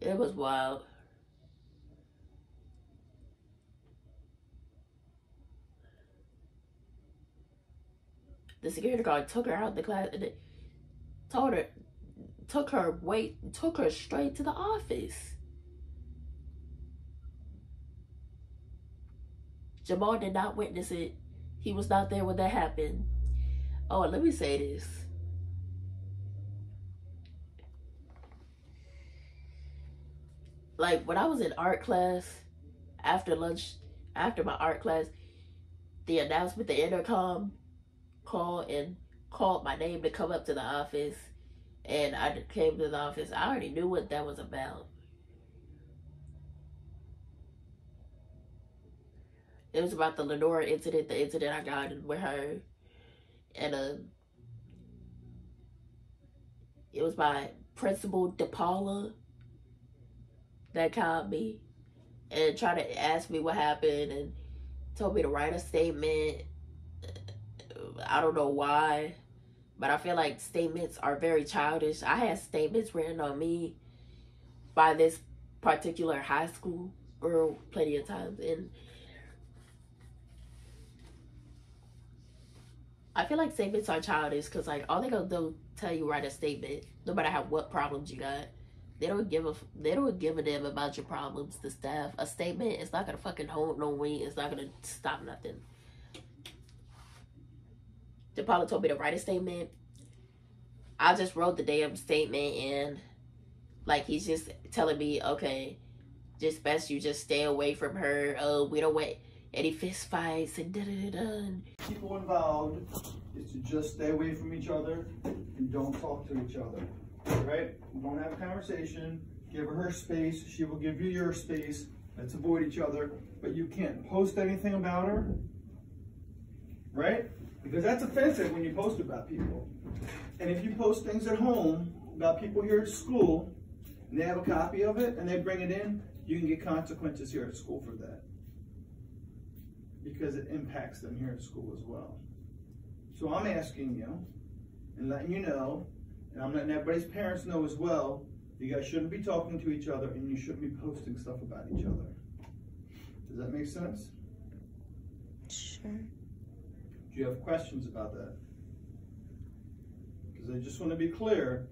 It was wild. The security guard took her out the class and took her straight to the office. Jamal did not witness it. He was not there when that happened. Oh, and let me say this. Like, when I was in art class, after lunch, after my art class, the announcement, the intercom called my name to come up to the office, and I came to the office. I already knew what that was about. It was about the Lenora incident, the incident I got in with her, and it was my principal DePaula that called me and tried to ask me what happened and told me to write a statement. I don't know why, but I feel like statements are very childish. I had statements written on me by this particular high school girl plenty of times, and I feel like statements are childish because like all they gonna do tell you write a statement no matter what problems you got. They don't give a damn about your problems. The staff, a statement is not gonna fucking hold no weight. It's not gonna stop nothing. DePaula told me to write a statement. I just wrote the damn statement, and like he's just telling me, okay, just best you just stay away from her. Oh, we don't want any fist fights and da da da da. People involved is to just stay away from each other and don't talk to each other. Right? Don't have a conversation. Give her space. She will give you your space. Let's avoid each other. But you can't post anything about her. Right? Because that's offensive when you post about people. And if you post things at home about people here at school, and they have a copy of it and they bring it in, you can get consequences here at school for that. Because it impacts them here at school as well. So I'm asking you and letting you know, and I'm letting everybody's parents know as well, you guys shouldn't be talking to each other and you shouldn't be posting stuff about each other. Does that make sense? Sure. Do you have questions about that? Because I just want to be clear,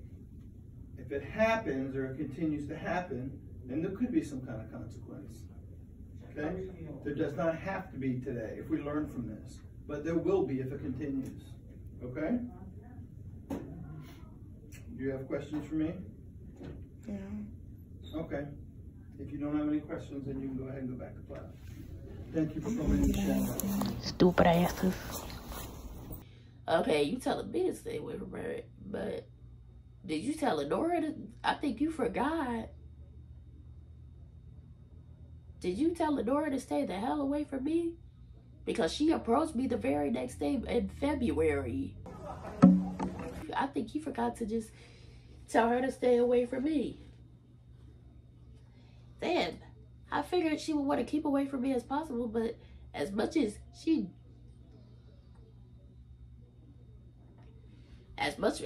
if it happens or it continues to happen, then there could be some kind of consequence. Okay? There does not have to be today if we learn from this, but there will be if it continues. Okay? Do you have questions for me? No. Okay. If you don't have any questions, then you can go ahead and go back to class. Thank you for coming in the channel. Stupid asses. Okay, you telling me to stay away from her, but did you tell Lenora to? I think you forgot. Did you tell Lenora to stay the hell away from me? Because she approached me the very next day in February. I think you forgot to just tell her to stay away from me. Damn, I figured she would want to keep away from me as possible, but as much as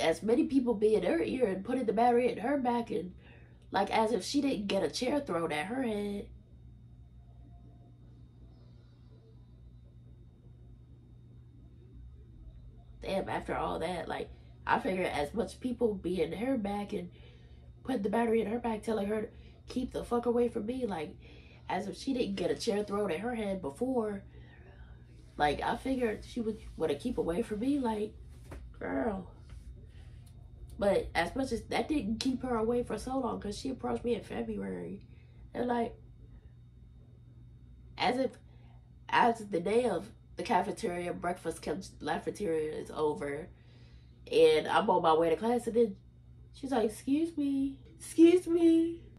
as many people be in her ear and putting the battery in her back, and like as if she didn't get a chair thrown at her head. Damn, after all that, like, I figured as much people be in her back and putting the battery in her back, telling her to keep the fuck away from me, like, as if she didn't get a chair thrown at her head before. Like, I figured she would want to keep away from me, like, girl. But as much as that didn't keep her away for so long, because she approached me in February. And, like, as the day of the cafeteria, breakfast cafeteria is over, and I'm on my way to class, and then she's like, excuse me,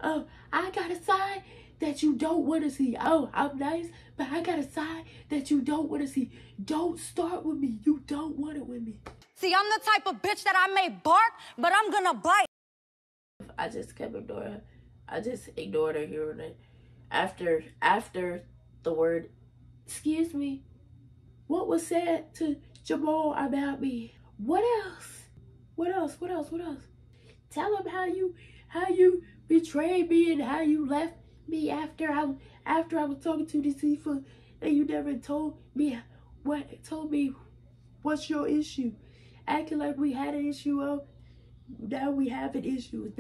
oh, I got a side that you don't want to see. Oh, I'm nice, but I got a side that you don't want to see. Don't start with me. You don't want it with me. See, I'm the type of bitch that I may bark, but I'm gonna bite. I just kept ignoring her. I just ignored her here and there. After the word, excuse me, what was said to Jamal about me? What else? Tell him how you betrayed me and how you left me after I was talking to the Tifa, and you never told me what's your issue. Acting like we had an issue. Oh, now we have an issue.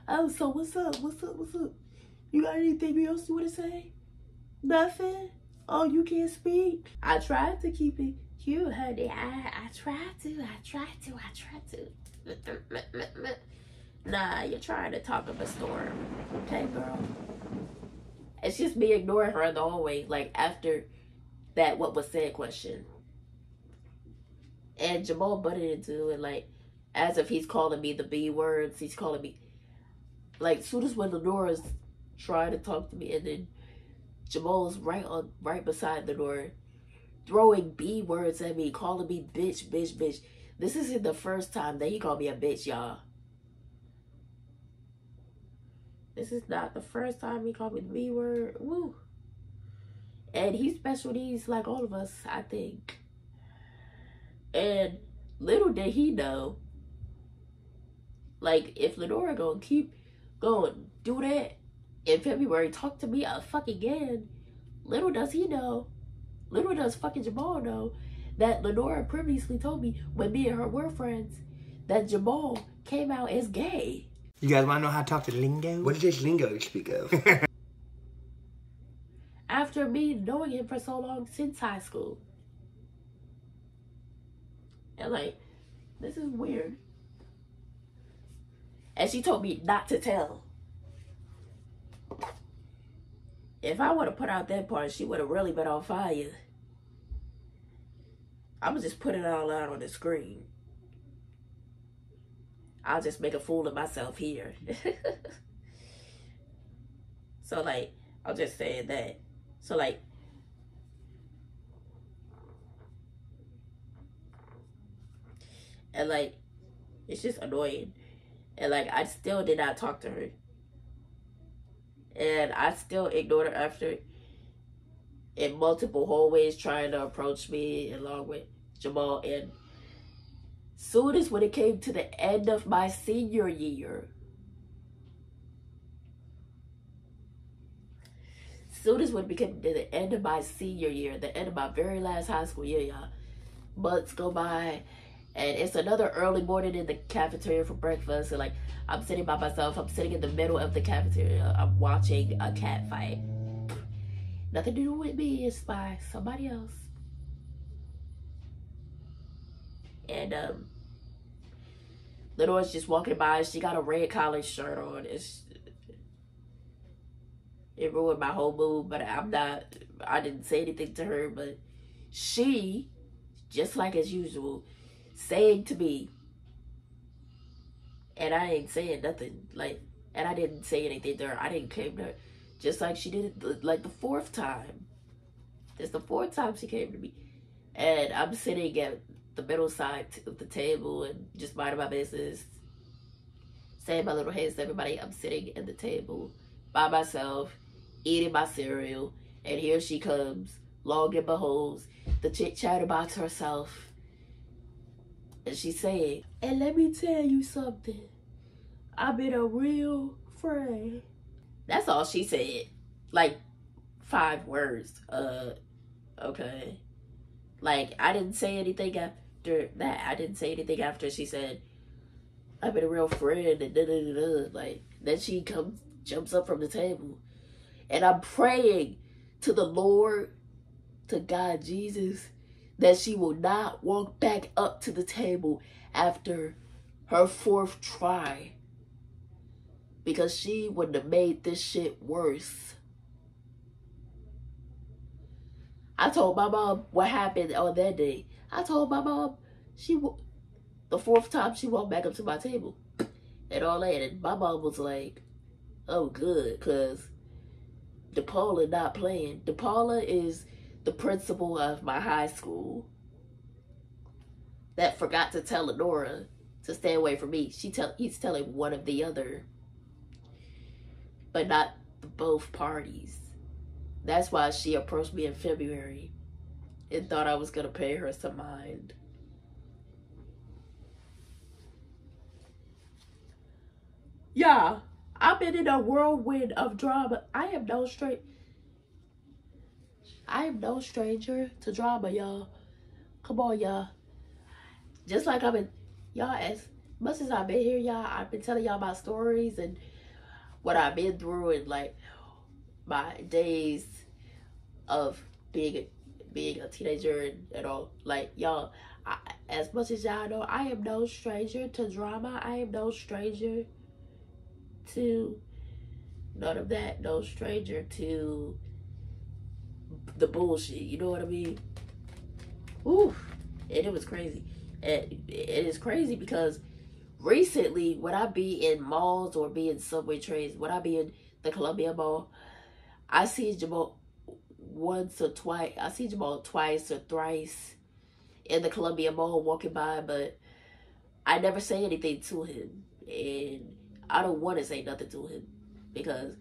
Oh, so what's up? You got anything else you want to say? Nothing? Oh, you can't speak? I tried to keep it cute, honey. I tried to. Nah, you're trying to talk up a storm. Okay, girl? It's just me ignoring her the whole way, like, after that what was said question. And Jamal butted into it, like, as if he's calling me the B words. He's calling me, like, as soon as when Lenora's trying to talk to me, and then Jamal's right beside the door, throwing B words at me, calling me bitch. This isn't the first time that he called me a bitch, y'all. This is not the first time he called me the B word. Woo. And he's special needs like all of us, I think. And little did he know, like, if Lenora gonna keep going do that in February, talk to me again. Little does he know, little does fucking Jamal know, that Lenora previously told me when me and her were friends that Jamal came out as gay. You guys want to know how to talk to lingo? What is this lingo you speak of? After me knowing him for so long since high school. And like, this is weird. And she told me not to tell. If I would have put out that part, she would have really been on fire. I'm gonna just put it all out on the screen. I'll just make a fool of myself here. So like, I'm just saying that. So like, and like, it's just annoying. And like, I still did not talk to her. And I still ignored her after in multiple hallways trying to approach me along with Jamal. And soon as when it came to the end of my senior year, soon as when it became to the end of my senior year, the end of my very last high school year, y'all, months go by, and it's another early morning in the cafeteria for breakfast. And like, I'm sitting by myself. I'm sitting in the middle of the cafeteria. I'm watching a cat fight. Nothing to do with me. It's by somebody else. And Lenore's just walking by. She got a red collared shirt on. It ruined my whole mood, but I didn't say anything to her, but she, just like as usual, saying to me, and I ain't saying nothing, like, and I didn't say anything to her. I didn't claim to her, just like she did it, like, the fourth time. It's the fourth time she came to me. And I'm sitting at the middle side of the table and just minding my business, saying my little hands to everybody. I'm sitting at the table by myself, eating my cereal, and here she comes, long and beholds, the chick chatterbox herself. And she's saying, and let me tell you something, I've been a real friend. That's all she said. Like 5 words. Okay. Like, I didn't say anything after that. I didn't say anything after she said, I've been a real friend, and da-da-da-da. Like, then she jumps up from the table. And I'm praying to the Lord, to God Jesus, that she will not walk back up to the table after her 4th try. Because she wouldn't have made this shit worse. I told my mom what happened on that day. I told my mom the 4th time she walked back up to my table and all that. And my mom was like, oh good, because DePaula not playing. DePaula is the principal of my high school that forgot to tell Lenora to stay away from me. He's telling one of the other, but not both parties. That's why she approached me in February and thought I was gonna pay her some mind. Yeah, I've been in a whirlwind of drama. I am no stranger to drama, y'all. Come on, y'all. Just like y'all, as much as I've been here, y'all, I've been telling y'all my stories and what I've been through and like my days of being a teenager and all. Like, y'all, as much as y'all know, I am no stranger to drama. I am no stranger to none of that. No stranger to the bullshit, you know what I mean? Ooh, and it was crazy. And it is crazy because recently, when I be in malls or be in subway trains, when I be in the Columbia Mall, I see Jamal once or twice. I see Jamal twice or thrice in the Columbia Mall walking by, but I never say anything to him. And I don't want to say nothing to him because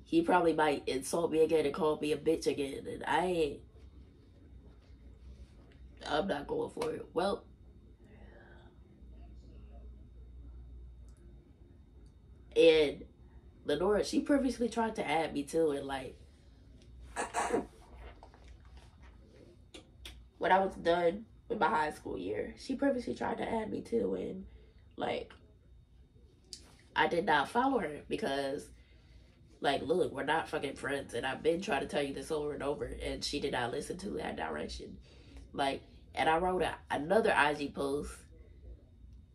he probably might insult me again and call me a bitch again. And I'm not going for it. Well, and Lenora, she previously tried to add me too, and like when I was done with my high school year, she previously tried to add me too, and like I did not follow her because like, look, we're not fucking friends, and I've been trying to tell you this over and over, and she did not listen to that direction. Like, and I wrote another IG post,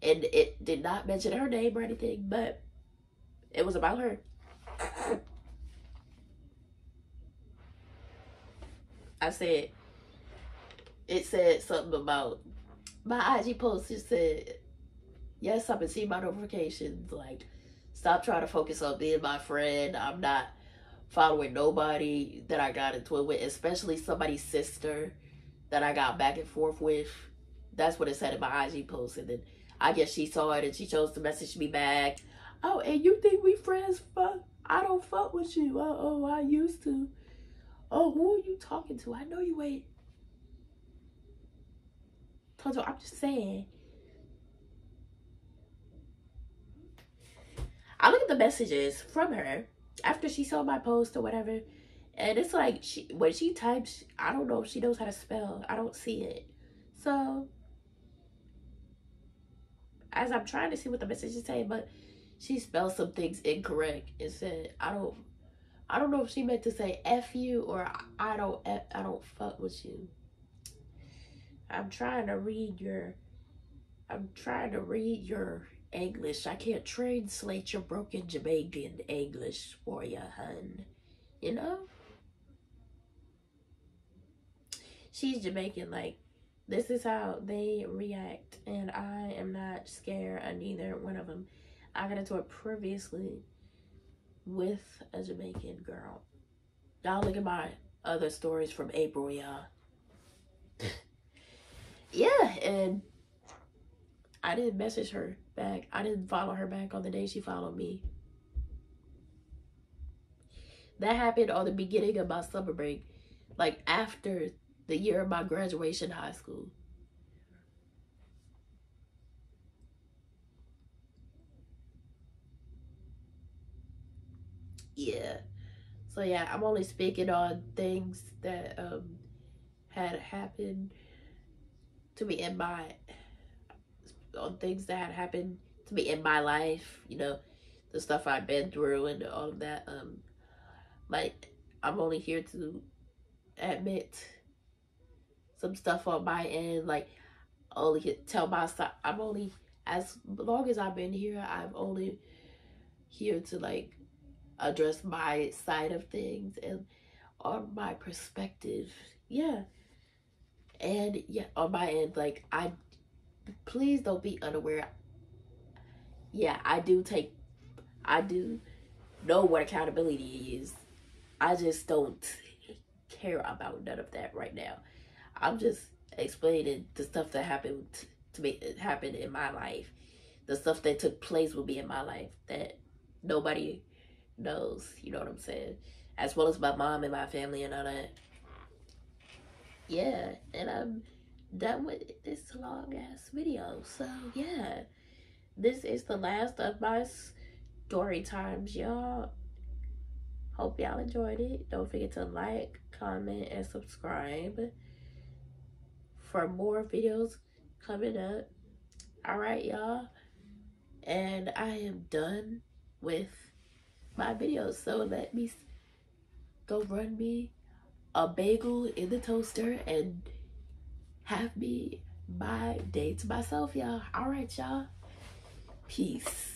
and it did not mention her name or anything, but it was about her. I said, it said something about my IG post. It said, yes, I've been seeing my notifications. Like, stop trying to focus on being my friend. I'm not following nobody that I got into it with, especially somebody's sister that I got back and forth with. That's what it said in my IG post. And then I guess she saw it and she chose to message me back. Oh, and you think we friends? Fuck, I don't fuck with you. Oh, I used to. Oh, who are you talking to? I know you ain't. Toto, I'm just saying. I look at the messages from her after she saw my post or whatever, and it's like when she types, I don't know if she knows how to spell. I don't see it. So as I'm trying to see what the messages say, but she spelled some things incorrect and said, I don't know if she meant to say F you or I don't fuck with you. I'm trying to read your English. I can't translate your broken Jamaican English for you, hun. You know? She's Jamaican, like, this is how they react, and I am not scared of neither one of them. I got into it previously with a Jamaican girl. Y'all look at my other stories from April, y'all. Yeah, and I didn't message her back. I didn't follow her back on the day she followed me. That happened on the beginning of my summer break, like after the year of my graduation high school. Yeah. So yeah, I'm only speaking on things that had happened to me in my life, you know, the stuff I've been through and all of that. Like, I'm only here to admit some stuff on my end, like only tell my side. I'm only, as long as I've been here, I'm only here to like address my side of things and on my perspective. Yeah. And yeah, on my end, like, please don't be unaware. Yeah, I do know what accountability is. I just don't care about none of that right now. I'm just explaining the stuff that happened to me, happened in my life. The stuff that took place with me in my life that nobody knows, you know what I'm saying? As well as my mom and my family and all that. Yeah, and I'm done with this long ass video. So yeah, this is the last of my story times, y'all. Hope y'all enjoyed it. Don't forget to like, comment, and subscribe for more videos coming up. All right, y'all. And I am done with my videos. So let me go run me a bagel in the toaster and have me my day to myself, y'all. All right, y'all. Peace.